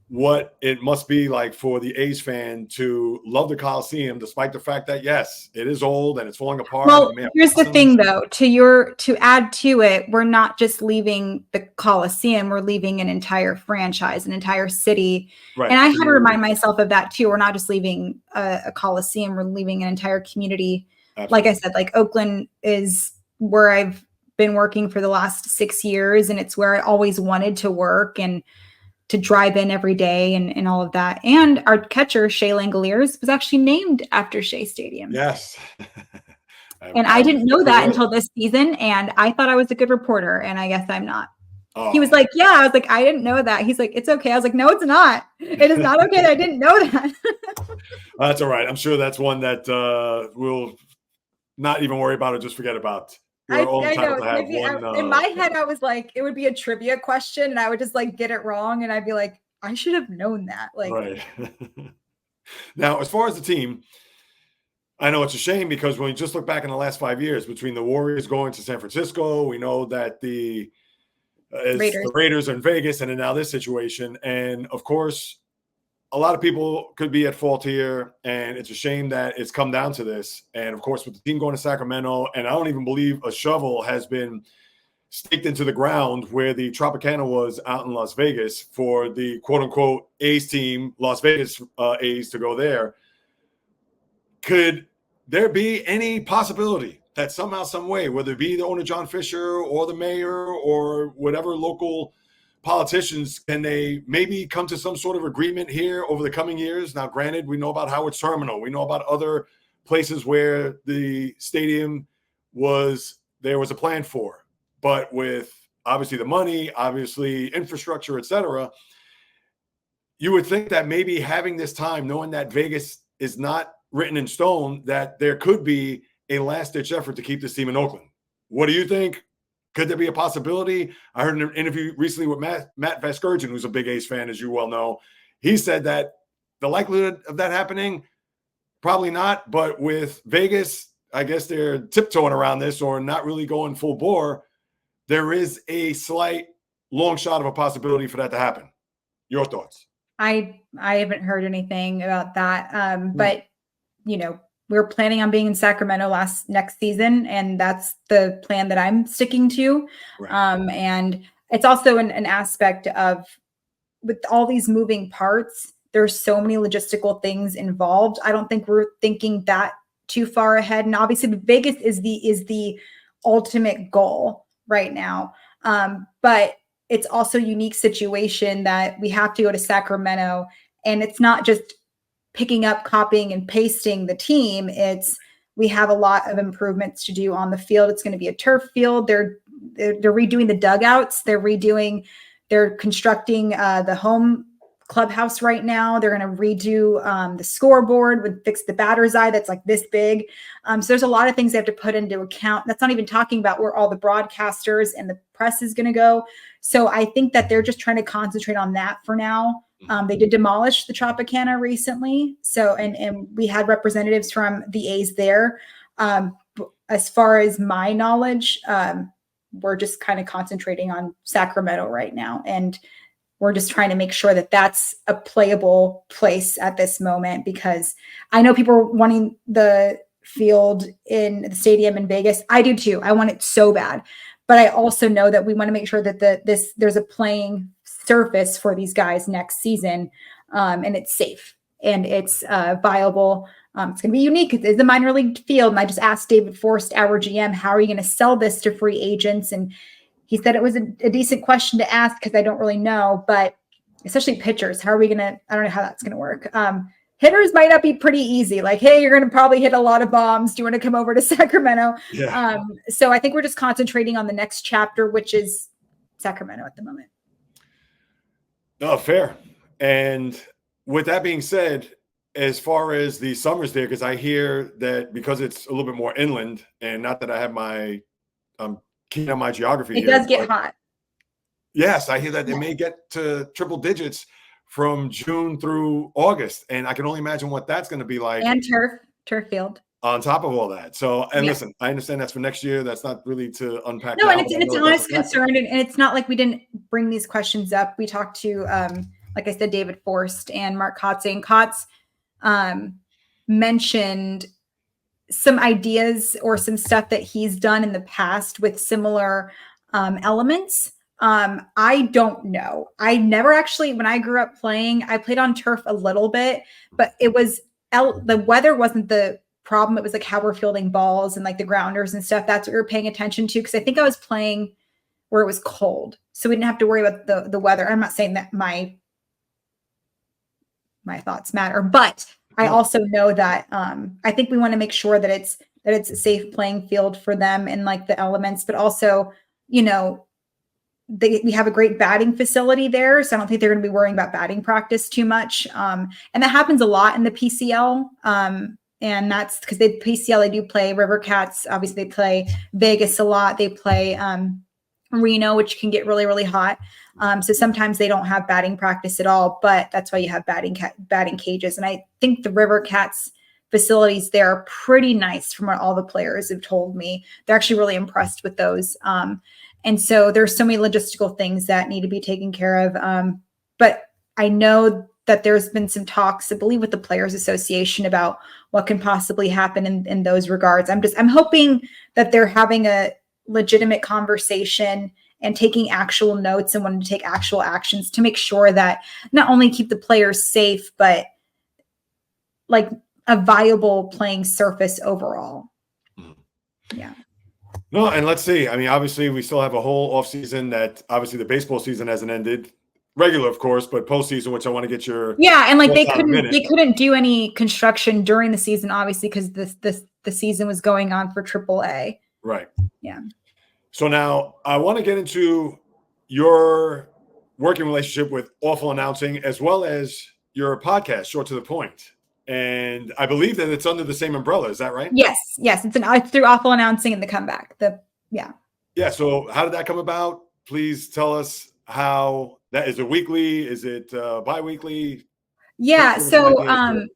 what it must be like for the A's fan to love the Coliseum, despite the fact that, yes, it is old and it's falling apart. Well, here's the thing, though, to add to it, we're not just leaving the Coliseum, we're leaving an entire franchise, an entire city. Right. And I had to remind myself of that too. We're not just leaving a Coliseum, we're leaving an entire community. Absolutely. Like I said, like Oakland is where I've been working for the last 6 years, and it's where I always wanted to work and to drive in every day and all of that. And our catcher, Shea Langoliers, was actually named after Shea Stadium. Yes. And I didn't know that until this season. And I thought I was a good reporter, and I guess I'm not. Oh. He was like, yeah. I was like, I didn't know that. He's like, it's okay. I was like, no, it's not. It is not okay that I didn't know that. That's all right. I'm sure that's one that we'll not even worry about or just forget about. I know. In my head, I was like, it would be a trivia question, and I would just like get it wrong, and I'd be like, I should have known that. Like, right. Now, as far as the team, I know it's a shame because when you just look back in the last 5 years, between the Warriors going to San Francisco, we know that the Raiders are in Vegas, and then now this situation, and of course, a lot of people could be at fault here, and it's a shame that it's come down to this. And of course, with the team going to Sacramento, and I don't even believe a shovel has been staked into the ground where the Tropicana was out in Las Vegas for the quote-unquote A's team, Las Vegas A's, to go there. Could there be any possibility that somehow, some way, whether it be the owner John Fisher or the mayor or whatever local politicians, can they maybe come to some sort of agreement here over the coming years? Now, granted, we know about Howard's Terminal. We know about other places where the stadium there was a plan for. But with obviously the money, obviously infrastructure, et cetera, you would think that maybe having this time, knowing that Vegas is not written in stone, that there could be a last-ditch effort to keep this team in Oakland. What do you think? Could there be a possibility? I heard an interview recently with Matt Vasgersian, who's a big A's fan, as you well know. He said that the likelihood of that happening, probably not. But with Vegas, I guess they're tiptoeing around this or not really going full bore. There is a slight long shot of a possibility for that to happen. Your thoughts? I haven't heard anything about that. But, we're planning on being in Sacramento next season, and that's the plan that I'm sticking to. Right. And it's also an aspect of, with all these moving parts, there's so many logistical things involved. I don't think we're thinking that too far ahead. And obviously, Vegas is the ultimate goal right now. But it's also a unique situation that we have to go to Sacramento, and it's not just picking up, copying, and pasting the team. We have a lot of improvements to do on the field. It's going to be a turf field. They're redoing the dugouts. They're constructing the home clubhouse right now. They're going to redo the scoreboard, fix the batter's eye that's like this big. So there's a lot of things they have to put into account. That's not even talking about where all the broadcasters and the press is going to go. So I think that they're just trying to concentrate on that for now. They did demolish the Tropicana recently. So, and we had representatives from the A's there. As far as my knowledge, we're just kind of concentrating on Sacramento right now. And we're just trying to make sure that that's a playable place at this moment, because I know people are wanting the field in the stadium in Vegas. I do too. I want it so bad. But I also know that we want to make sure that there's a playing surface for these guys next season, and it's safe and it's viable. It's going to be unique. It's a minor league field. And I just asked David Forst, our GM, how are you going to sell this to free agents? And he said it was a decent question to ask because I don't really know, but especially pitchers, how are we going to, I don't know how that's going to work. Hitters might not be pretty easy. Like, hey, you're going to probably hit a lot of bombs. Do you want to come over to Sacramento? Yeah. So I think we're just concentrating on the next chapter, which is Sacramento at the moment. No, fair. And with that being said, as far as the summers there, because I hear that because it's a little bit more inland, and not that I have my keen on my geography it here. It does get hot. Yes, I hear that they may get to triple digits from June through August, and I can only imagine what that's going to be like. And turf field. On top of all that. So, and listen, I understand that's for next year. That's not really to unpack. No, and it's an honest concern. And it's not like we didn't bring these questions up. We talked to, like I said, David Forst and Mark Kotze. And Kotze mentioned some ideas or some stuff that he's done in the past with similar elements. I don't know. I never actually, when I grew up playing, I played on turf a little bit, but it was, the weather wasn't the problem. It was like how we're fielding balls and like the grounders and stuff. That's what we were paying attention to. Cause I think I was playing where it was cold. So we didn't have to worry about the weather. I'm not saying that my thoughts matter, but I also know that I think we want to make sure that it's a safe playing field for them and like the elements, but also, you know, we have a great batting facility there. So I don't think they're going to be worrying about batting practice too much. And that happens a lot in the PCL. And that's because PCL, they do play River Cats. Obviously they play Vegas a lot. They play Reno, which can get really, really hot. So sometimes they don't have batting practice at all, but that's why you have batting cages. And I think the River Cats facilities there are pretty nice from what all the players have told me. They're actually really impressed with those. And so there's so many logistical things that need to be taken care of. But I know that there's been some talks, I believe, with the Players Association about what can possibly happen in those regards. I'm hoping that they're having a legitimate conversation and taking actual notes and wanting to take actual actions to make sure that not only keep the players safe, but like a viable playing surface overall. Yeah. No, and let's see. I mean, obviously, we still have a whole off season that obviously the baseball season hasn't ended. Regular, of course, but postseason, which I want to get your and like they couldn't do any construction during the season, obviously, because the season was going on for AAA. Right. Yeah. So now I want to get into your working relationship with Awful Announcing as well as your podcast, Short to the Point. And I believe that it's under the same umbrella. Is that right? Yes. It's through Awful Announcing and the Comeback. Yeah. So how did that come about? Please tell us how that is. It weekly? Is it bi-weekly? Yeah. So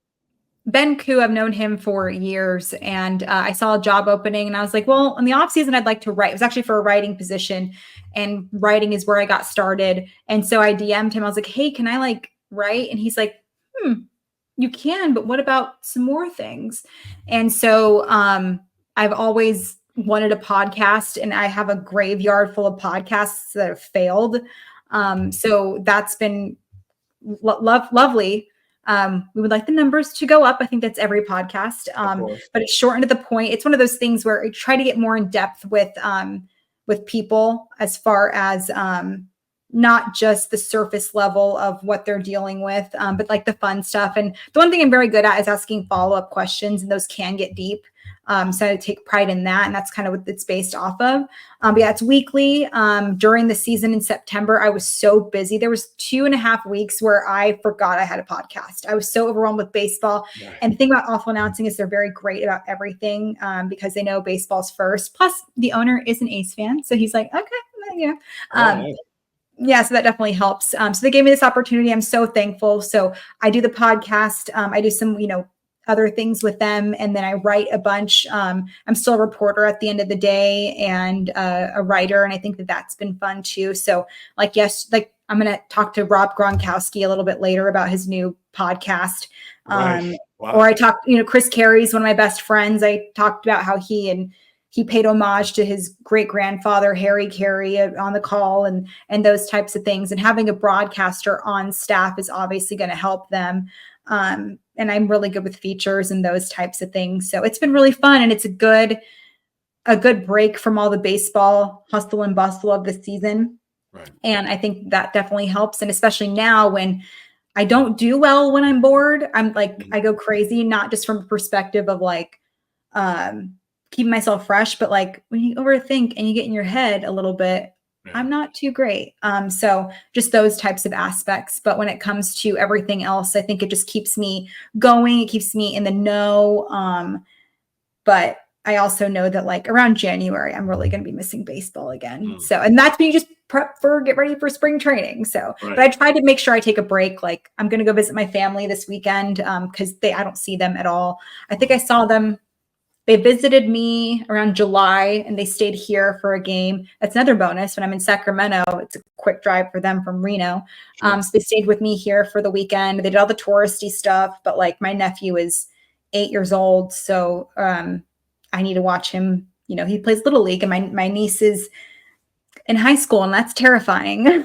Ben Koo, I've known him for years, and I saw a job opening and I was like, well, in the off season, I'd like to write. It was actually for a writing position, and writing is where I got started. And so I DM'd him. I was like, hey, can I like write? And he's like, you can, but what about some more things? And so I've always wanted a podcast, and I have a graveyard full of podcasts that have failed. So that's been lovely. We would like the numbers to go up. I think that's every podcast. But it's shortened to the point. It's one of those things where I try to get more in depth with people as far as not just the surface level of what they're dealing with, but like the fun stuff. And the one thing I'm very good at is asking follow-up questions, and those can get deep. So I take pride in that, and that's kind of what it's based off of. But yeah, it's weekly. During the season in September, I was so busy. There was 2.5 weeks where I forgot I had a podcast. I was so overwhelmed with baseball. Right. And the thing about Awful Announcing is they're very great about everything because they know baseball's first. Plus, the owner is an A's fan, so he's like, okay, yeah. Yeah, so that definitely helps. So they gave me this opportunity. I'm so thankful. So I do the podcast. I do some, other things with them, and then I write a bunch. I'm still a reporter at the end of the day, and a writer, and I think that that's been fun too. So I'm going to talk to Rob Gronkowski a little bit later about his new podcast. Right. Wow. Or I talked, Chris Carey's one of my best friends. I talked about how he paid homage to his great grandfather, Harry Carey, on the call and those types of things. And having a broadcaster on staff is obviously going to help them. And I'm really good with features and those types of things. So it's been really fun, and it's a good break from all the baseball hustle and bustle of the season. Right. And I think that definitely helps. And especially now when I don't do well when I'm bored, I'm like, I go crazy, not just from a perspective of like, keeping myself fresh, but like when you overthink and you get in your head a little bit, I'm not too great. So just those types of aspects. But when it comes to everything else, I think it just keeps me going. It keeps me in the know. But I also know that like around January, I'm really going to be missing baseball again. So, and that's when you just get ready for spring training. So, but I try to make sure I take a break. Like I'm going to go visit my family this weekend because I don't see them at all. I think I saw them. They visited me around July and they stayed here for a game. That's another bonus. When I'm in Sacramento, it's a quick drive for them from Reno. So they stayed with me here for the weekend. They did all the touristy stuff, but like my nephew is 8 years old. So I need to watch him. You know, he plays Little League and my niece is in high school and that's terrifying.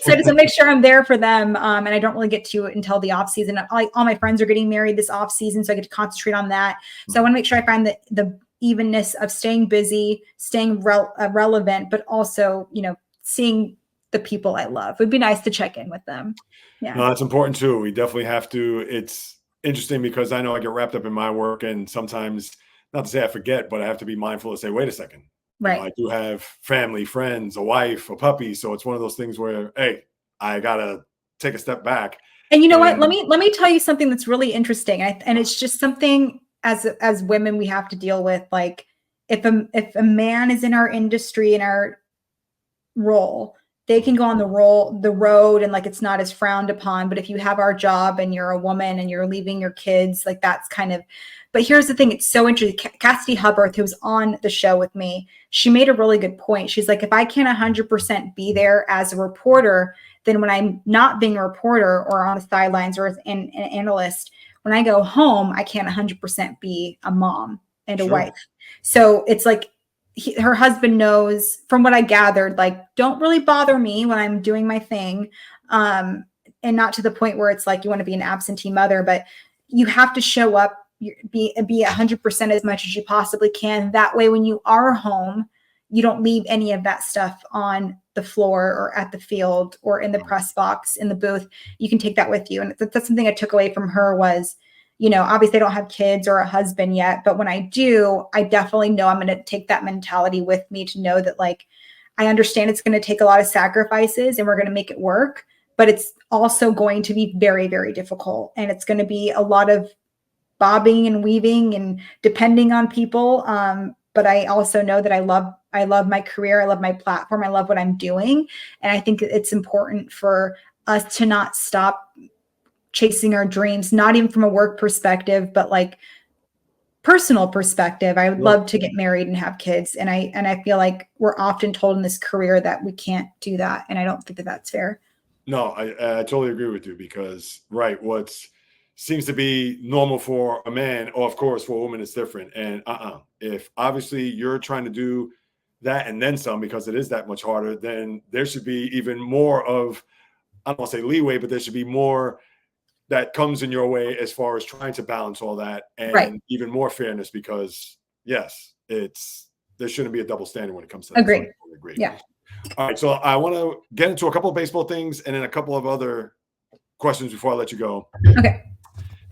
So just to make sure I'm there for them. And I don't really get to it until the off season. All my friends are getting married this off season. So I get to concentrate on that. So I want to make sure I find the evenness of staying busy, staying relevant, but also, you know, seeing the people I love. It would be nice to check in with them. Yeah. No, that's important too. We definitely have to. It's interesting because I know I get wrapped up in my work and sometimes, not to say I forget, but I have to be mindful to say, wait a second. Right. You know, I do have family, friends, a wife, a puppy. So it's one of those things where, hey, I got to take a step back. And you know what? Let me tell you something that's really interesting. And it's just something as women we have to deal with. Like if a man is in our industry, in our role, they can go on the road and like it's not as frowned upon. But if you have our job and you're a woman and you're leaving your kids, like that's kind of. But here's the thing, it's so interesting. Cassidy Hubbard, who was on the show with me, she made a really good point. She's like, if I can't 100% be there as a reporter, then when I'm not being a reporter or on the sidelines or as an analyst, when I go home, I can't 100% be a mom and a wife. So it's like her husband knows, from what I gathered, like, don't really bother me when I'm doing my thing. And not to the point where it's like you want to be an absentee mother, but you have to show up, be 100% as much as you possibly can. That way, when you are home, you don't leave any of that stuff on the floor or at the field or in the press box, in the booth. You can take that with you. And that's something I took away from her was, you know, obviously I don't have kids or a husband yet, but when I do, I definitely know I'm going to take that mentality with me to know that, like, I understand it's going to take a lot of sacrifices and we're going to make it work, but it's also going to be very, very difficult. And it's going to be a lot of bobbing and weaving and depending on people. But I also know that I love my career. I love my platform. I love what I'm doing. And I think it's important for us to not stop chasing our dreams, not even from a work perspective, but like personal perspective. I would love to get married and have kids. And I feel like we're often told in this career that we can't do that. And I don't think that that's fair. No, I totally agree with you because, what's seems to be normal for a man, or of course for a woman, it's different. And if obviously you're trying to do that and then some, because it is that much harder, then there should be even more of, I don't want to say leeway, but there should be more that comes in your way as far as trying to balance all that, and even more fairness, because yes, there shouldn't be a double standard when it comes to that. Agree. Yeah. All right. So I want to get into a couple of baseball things and then a couple of other questions before I let you go. Okay.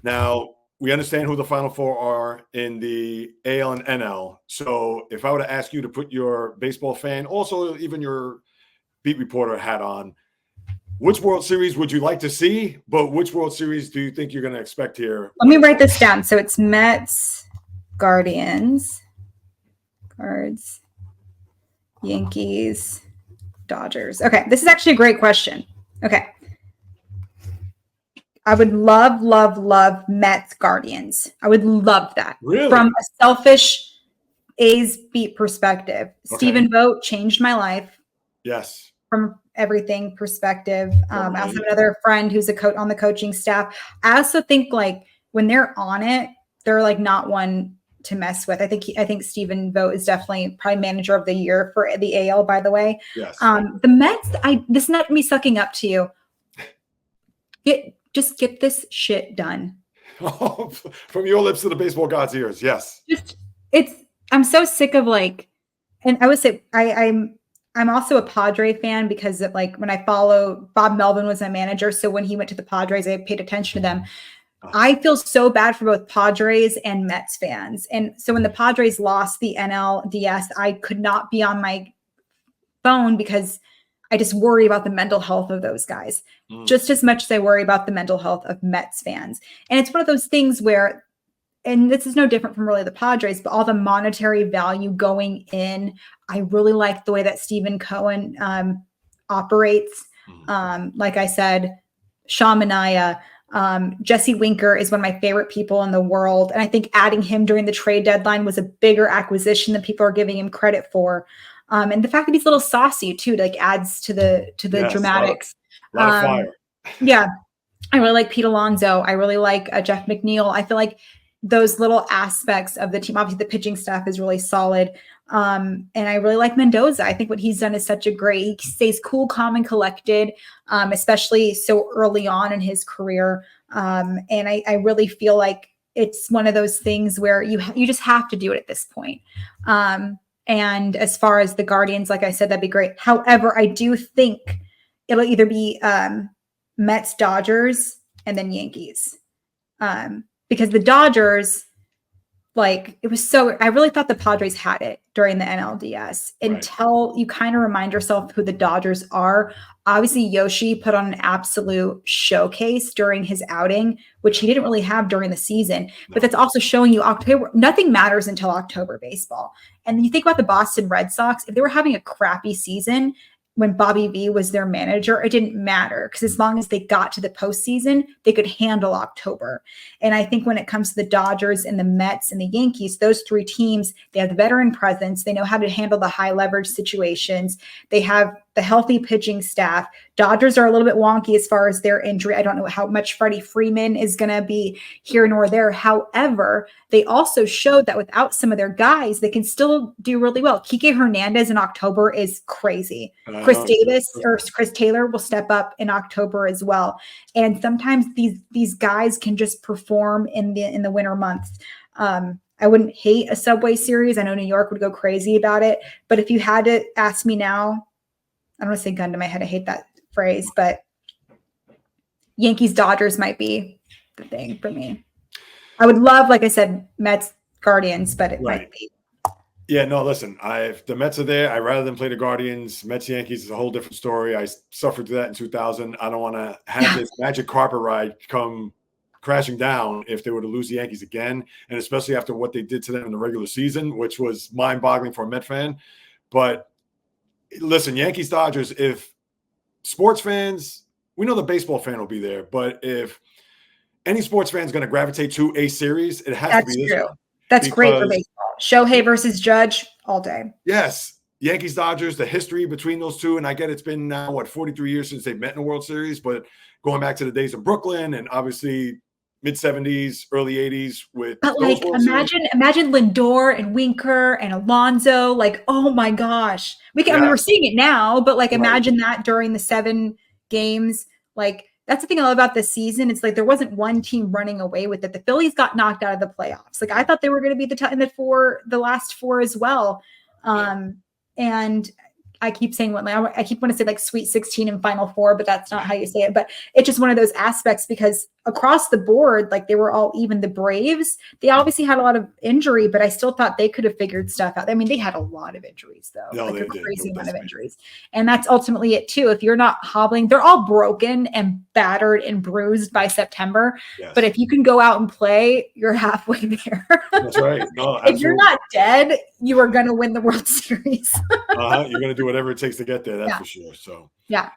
Now, we understand who the Final Four are in the AL and NL. So if I were to ask you to put your baseball fan, also even your beat reporter hat on, which World Series would you like to see? But which World Series do you think you're going to expect here? Let me write this down. So it's Mets, Guardians, Cards, Yankees, Dodgers. Okay. This is actually a great question. Okay. I would love Mets Guardians. I would love that. Really? From a selfish A's beat perspective. Okay. Stephen Vogt changed my life. Yes. From everything perspective. I also have another friend who's a coach on the coaching staff. I also think like when they're on it, they're like not one to mess with. I think Stephen Vogt is definitely probably manager of the year for the AL, by the way. Yes. The Mets, this is not me sucking up to you. Just get this shit done. From your lips to the baseball god's ears. Yes. I'm so sick of like, and I would say I'm also a Padre fan because of, like, when I follow Bob Melvin was my manager. So when he went to the Padres, I paid attention to them. I feel so bad for both Padres and Mets fans. And so when the Padres lost the NLDS, I could not be on my phone because I just worry about the mental health of those guys just as much as I worry about the mental health of Mets fans. And it's one of those things where, and this is no different from really the Padres, but all the monetary value going in, I really like the way that Stephen Cohen operates. Like I said, Sean Manaea, Jesse Winker is one of my favorite people in the world. And I think adding him during the trade deadline was a bigger acquisition than people are giving him credit for. And the fact that he's a little saucy too, like adds to the dramatics. A lot of fire. Yeah. I really like Pete Alonso. I really like Jeff McNeil. I feel like those little aspects of the team, obviously the pitching staff is really solid. And I really like Mendoza. I think what he's done is he stays cool, calm, and collected, especially so early on in his career. And I really feel like it's one of those things where you just have to do it at this point. And as far as the Guardians, like I said, that'd be great. However, I do think it'll either be Mets, Dodgers, and then Yankees. Because the Dodgers, I really thought the Padres had it during the NLDS until you kind of remind yourself who the Dodgers are. Obviously, Yoshi put on an absolute showcase during his outing, which he didn't really have during the season. But that's also showing you October. Nothing matters until October baseball. And then you think about the Boston Red Sox, if they were having a crappy season when Bobby V was their manager, it didn't matter because as long as they got to the postseason, they could handle October. And I think when it comes to the Dodgers and the Mets and the Yankees, those three teams, they have the veteran presence. They know how to handle the high leverage situations. They have the healthy pitching staff. Dodgers are a little bit wonky as far as their injury. I don't know how much Freddie Freeman is going to be here nor there. However, they also showed that without some of their guys, they can still do really well. Kike Hernandez in October is crazy. Chris Taylor will step up in October as well. And sometimes these guys can just perform in the winter months. I wouldn't hate a Subway Series. I know New York would go crazy about it. But if you had to ask me now, I don't want to say gun to my head. I hate that phrase, but Yankees Dodgers might be the thing for me. I would love, like I said, Mets Guardians, but it might be. Yeah, no, listen, if the Mets are there, I'd rather than play the Guardians. Mets Yankees is a whole different story. I suffered through that in 2000. I don't want to have this magic carpet ride come crashing down if they were to lose the Yankees again, and especially after what they did to them in the regular season, which was mind-boggling for a Met fan. But listen, Yankees, Dodgers, if sports fans, we know the baseball fan will be there, but if any sports fan is going to gravitate to a series, it has to be this one. That's great for baseball. Shohei versus Judge all day. Yes. Yankees, Dodgers, the history between those two. And I get it's been now, 43 years since they've met in the World Series, but going back to the days of Brooklyn and obviously mid-70s, early 80s with imagine Lindor and Winker and Alonso. Oh my gosh. We're seeing it now, but imagine that during the 7 games. That's the thing I love about this season. It's there wasn't one team running away with it. The Phillies got knocked out of the playoffs. I thought they were going to be the last 4 as well. And I keep saying I keep wanting to say Sweet 16 and Final Four, but that's not how you say it. But it's just one of those aspects because across the board, they were all even. The Braves, they obviously had a lot of injury, but I still thought they could have figured stuff out. I mean, they had a lot of injuries though, a crazy amount of injuries. And that's ultimately it too. If you're not hobbling, they're all broken and battered and bruised by September. Yes. But if you can go out and play, you're halfway there. That's right. No, if you're not dead, you are going to win the World Series. You're going to do whatever it takes to get there. That's for sure. So, yeah.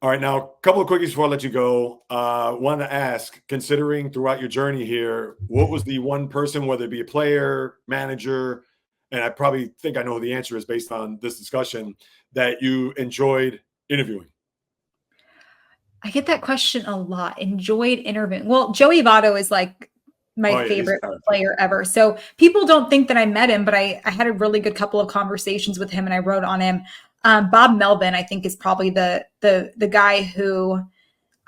All right. Now, a couple of quickies before I let you go. Want to ask, considering throughout your journey here, what was the one person, whether it be a player, manager, and I probably think I know the answer is based on this discussion, that you enjoyed interviewing? I get that question a lot. Enjoyed interviewing. Well, Joey Votto is my favorite player ever. So people don't think that I met him, but I had a really good couple of conversations with him and I wrote on him. Bob Melvin, I think, is probably the guy who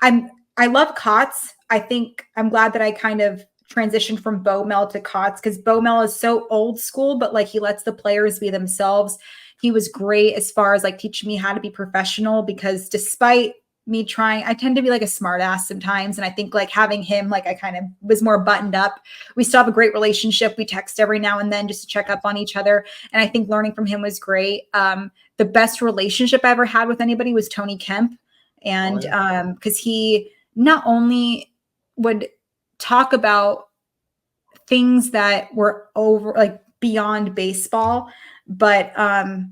I love Kotz. I think I'm glad that I kind of transitioned from Bo Mel to Kotz because Bo Mel is so old school, but he lets the players be themselves. He was great as far as teaching me how to be professional because despite me trying, I tend to be like a smart ass sometimes. And I think like having him, like I kind of was more buttoned up. We still have a great relationship. We text every now and then just to check up on each other. And I think learning from him was great. The best relationship I ever had with anybody was Tony Kemp. And because he not only would talk about things that were over like beyond baseball, but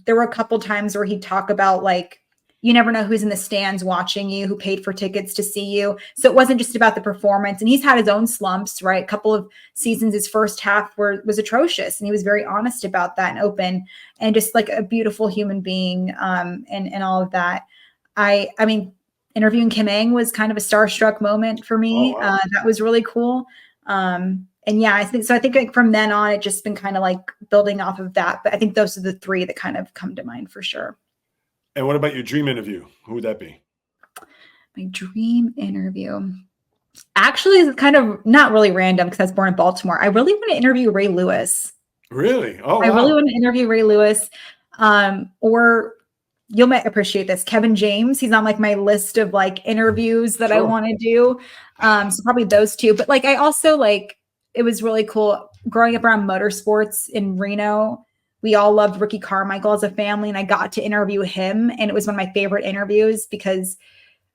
there were a couple times where he'd talk about like, you never know who's in the stands watching you, who paid for tickets to see you. So it wasn't just about the performance. And he's had his own slumps, right? A couple of seasons, his first half was atrocious. And he was very honest about that and open, and just like a beautiful human being, and all of that. I mean, interviewing Kim Ng was kind of a starstruck moment for me. Oh, wow. That was really cool. And yeah, I think like from then on, it just been kind of like building off of that. But I think those are the three that kind of come to mind for sure. And what about your dream interview? Who would that be? My dream interview. Actually, it's kind of not really random because I was born in Baltimore. I really want to interview Ray Lewis. Really? Oh, I wow. really want to interview Ray Lewis. Or you might appreciate this, Kevin James. He's on like my list of like interviews that I want to do. So probably those two. But like I also like, it was really cool growing up around motorsports in Reno. We all loved Ricky Carmichael as a family, and I got to interview him. And it was one of my favorite interviews because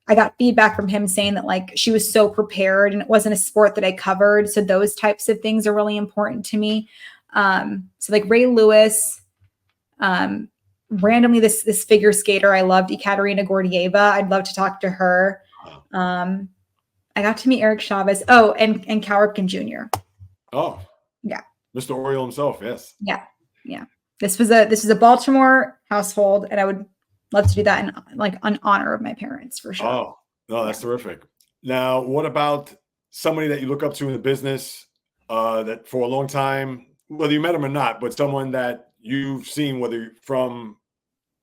I got feedback from him saying that like she was so prepared and it wasn't a sport that I covered. So those types of things are really important to me. So like Ray Lewis, randomly this figure skater I loved, Ekaterina Gordieva. I'd love to talk to her. I got to meet Eric Chavez. Oh, and Cal Ripken Jr. Oh, yeah. Mr. Oriole himself. Yes. Yeah. Yeah. This was a Baltimore household, and I would love to do that in honor of my parents for sure. Oh, no, that's terrific. Now, what about somebody that you look up to in the business that for a long time, whether you met him or not, but someone that you've seen, whether from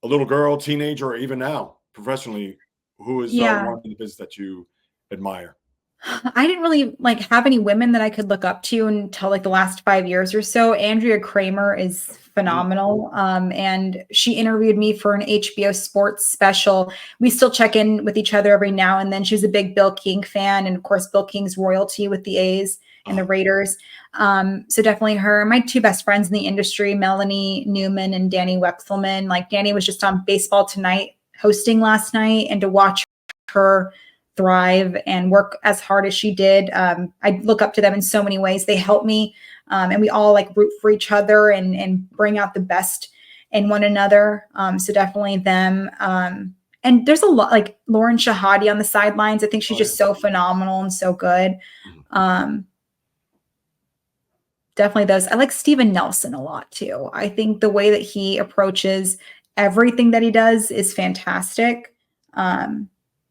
a little girl, teenager, or even now professionally, who is one in the business that you admire? I didn't really like have any women that I could look up to until like the last 5 years or so. Andrea Kramer is phenomenal. And she interviewed me for an HBO sports special. We still check in with each other every now and then. She was a big Bill King fan. And of course, Bill King's royalty with the A's and the Raiders. So definitely her. My two best friends in the industry, Melanie Newman and Danny Wexelman. Like Danny was just on Baseball Tonight hosting last night, and to watch her thrive and work as hard as she did. I look up to them in so many ways. They help me, and we all like root for each other and bring out the best in one another. So definitely them. And there's a lot like Lauren Shahadi on the sidelines. I think she's just so phenomenal and so good. Definitely those. I like Steven Nelson a lot too. I think the way that he approaches everything that he does is fantastic.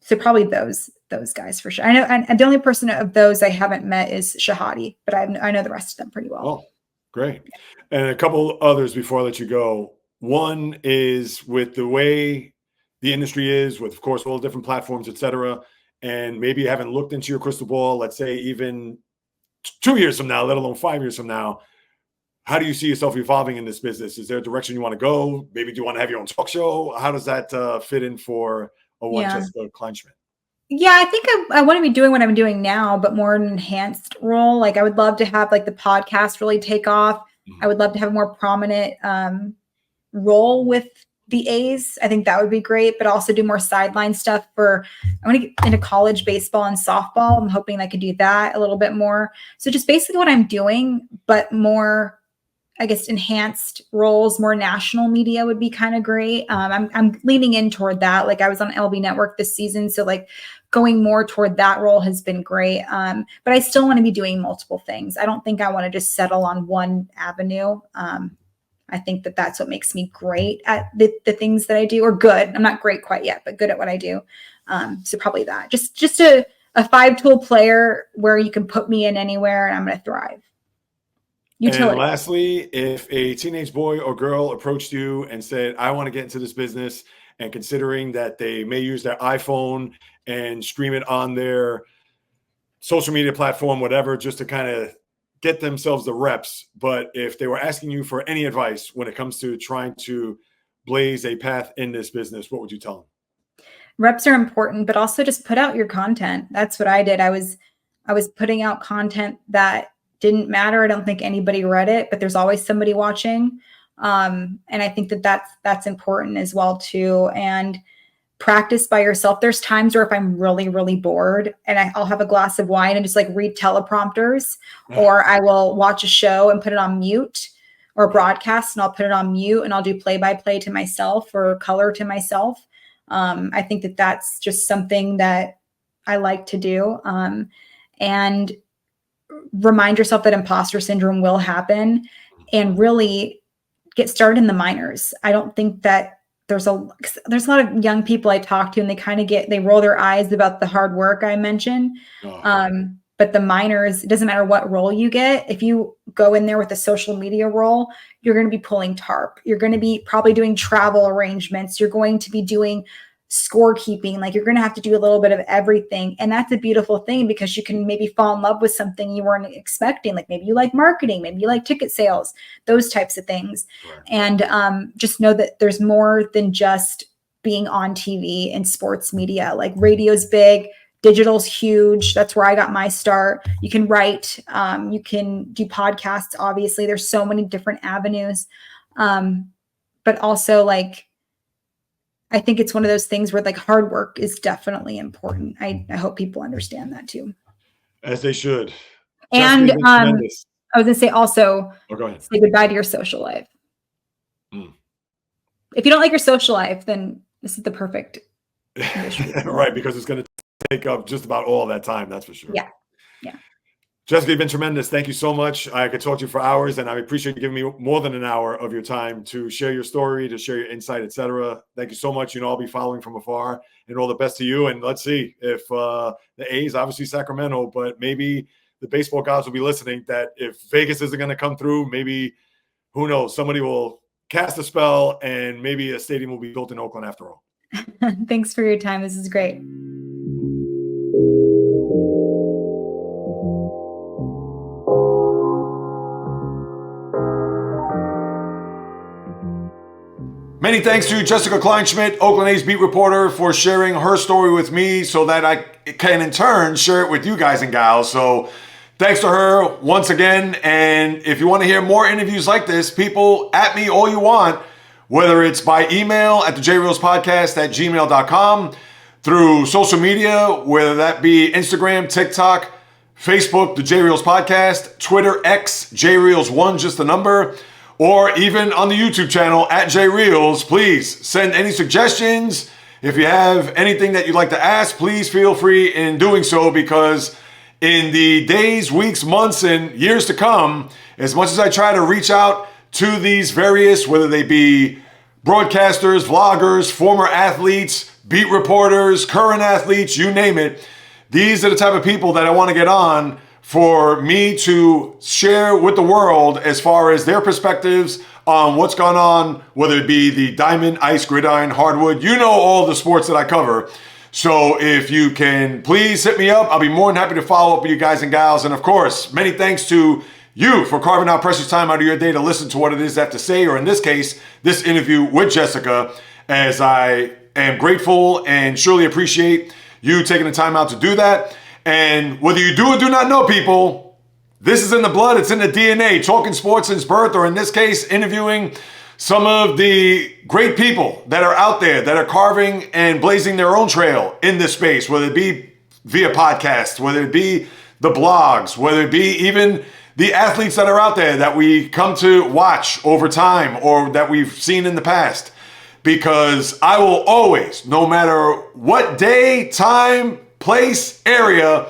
So probably those guys for sure. I know, and the only person of those I haven't met is Shahadi, but I know the rest of them pretty well. Oh, great. And a couple others before I let you go. One is with the way the industry is, with of course all the different platforms, et cetera, and maybe you haven't looked into your crystal ball, let's say even 2 years from now, let alone 5 years from now. How do you see yourself evolving in this business? Is there a direction you want to go? Maybe do you want to have your own talk show? How does that fit in for Jessica Kleinschmidt? Yeah, I think I want to be doing what I'm doing now, but more an enhanced role. Like I would love to have like the podcast really take off. I would love to have a more prominent role with the A's. I think that would be great, but also do more sideline stuff I want to get into college baseball and softball. I'm hoping I could do that a little bit more. So just basically what I'm doing, but more, I guess, enhanced roles, more national media would be kind of great. I'm leaning in toward that. Like I was on LB Network this season. So like going more toward that role has been great. But I still want to be doing multiple things. I don't think I want to just settle on one avenue. I think that that's what makes me great at the things that I do, or good. I'm not great quite yet, but good at what I do. So probably that. Just a 5-tool player where you can put me in anywhere and I'm going to thrive. Utility. And lastly, if a teenage boy or girl approached you and said, I want to get into this business, and considering that they may use their iPhone and stream it on their social media platform, whatever, just to kind of get themselves the reps. But if they were asking you for any advice when it comes to trying to blaze a path in this business, what would you tell them? reps are important, but also just put out your content. That's what I did. I was putting out content that didn't matter. I don't think anybody read it, but there's always somebody watching. And I think that's important as well too. And practice by yourself. There's times where if I'm really, really bored and I'll have a glass of wine and just like read teleprompters, or I will watch a show and put it on mute, or broadcast and I'll put it on mute and I'll do play-by-play to myself or color to myself. I think that's just something that I like to do. And remind yourself that imposter syndrome will happen, and really get started in the minors. I don't think that there's a lot of young people I talk to, and they roll their eyes about the hard work I mentioned. But the minors, it doesn't matter what role you get. If you go in there with a social media role, you're going to be pulling tarp. You're going to be probably doing travel arrangements. You're going to be doing scorekeeping. Like, you're going to have to do a little bit of everything. And that's a beautiful thing, because you can maybe fall in love with something you weren't expecting. Like, maybe you like marketing, maybe you like ticket sales, those types of things. Right. And just know that there's more than just being on TV and sports media. Like, radio's big, digital's huge. That's where I got my start. You can write, you can do podcasts. Obviously, there's so many different avenues. But also, like, I think it's one of those things where, like, hard work is definitely important. I hope people understand that too. As they should. And I was gonna say also, say goodbye to your social life. If you don't like your social life, then this is the perfect right, because it's going to take up just about all that time, that's for sure. Yeah. Jessica, you've been tremendous. Thank you so much. I could talk to you for hours, and I appreciate you giving me more than an hour of your time to share your story, to share your insight, etc. Thank you so much. I'll be following from afar, and all the best to you. And let's see if the A's, obviously Sacramento, but maybe the baseball gods will be listening, that if Vegas isn't going to come through, maybe, who knows, somebody will cast a spell and maybe a stadium will be built in Oakland after all. Thanks for your time. This is great. Many thanks to Jessica Kleinschmidt, Oakland A's beat reporter, for sharing her story with me so that I can in turn share it with you guys and gals. So thanks to her once again. And if you want to hear more interviews like this, people, at me all you want, whether it's by email at the JAYREELZpodcast@gmail.com, through social media, whether that be Instagram, TikTok, Facebook, the JAYREELZ Podcast, Twitter, X, JAYREELZ1, just the number, or even on the YouTube channel at JAYREELZ. Please send any suggestions. If you have anything that you'd like to ask, please feel free in doing so, because in the days, weeks, months, and years to come, as much as I try to reach out to these various, whether they be broadcasters, vloggers, former athletes, beat reporters, current athletes, you name it, these are the type of people that I want to get on for me to share with the world as far as their perspectives on what's gone on, whether it be the diamond, ice, gridiron, hardwood, all the sports that I cover. So if you can please hit me up, I'll be more than happy to follow up with you guys and gals. And of course, many thanks to you for carving out precious time out of your day to listen to what it is I have to say, or in this case, this interview with Jessica, as I am grateful and surely appreciate you taking the time out to do that. And whether you do or do not know, people, this is in the blood, it's in the DNA. Talking sports since birth, or in this case, interviewing some of the great people that are out there that are carving and blazing their own trail in this space, whether it be via podcasts, whether it be the blogs, whether it be even the athletes that are out there that we come to watch over time or that we've seen in the past. Because I will always, no matter what day, time, place, area,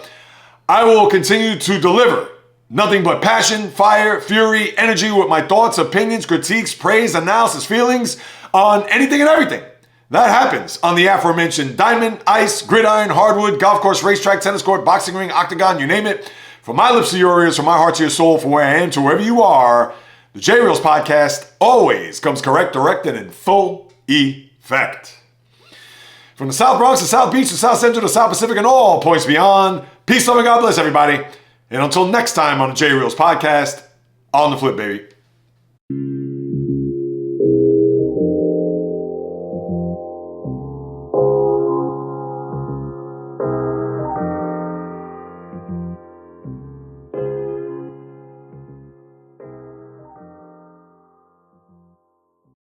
I will continue to deliver nothing but passion, fire, fury, energy with my thoughts, opinions, critiques, praise, analysis, feelings on anything and everything that happens on the aforementioned diamond, ice, gridiron, hardwood, golf course, racetrack, tennis court, boxing ring, octagon, you name it. From my lips to your ears, from my heart to your soul, from where I am to wherever you are, the JAYREELZ Podcast always comes correct, direct, and in full effect. From the South Bronx to South Beach to South Central to South Pacific and all points beyond, peace, love, and God bless everybody. And until next time on the JAYREELZ Podcast, on the flip, baby.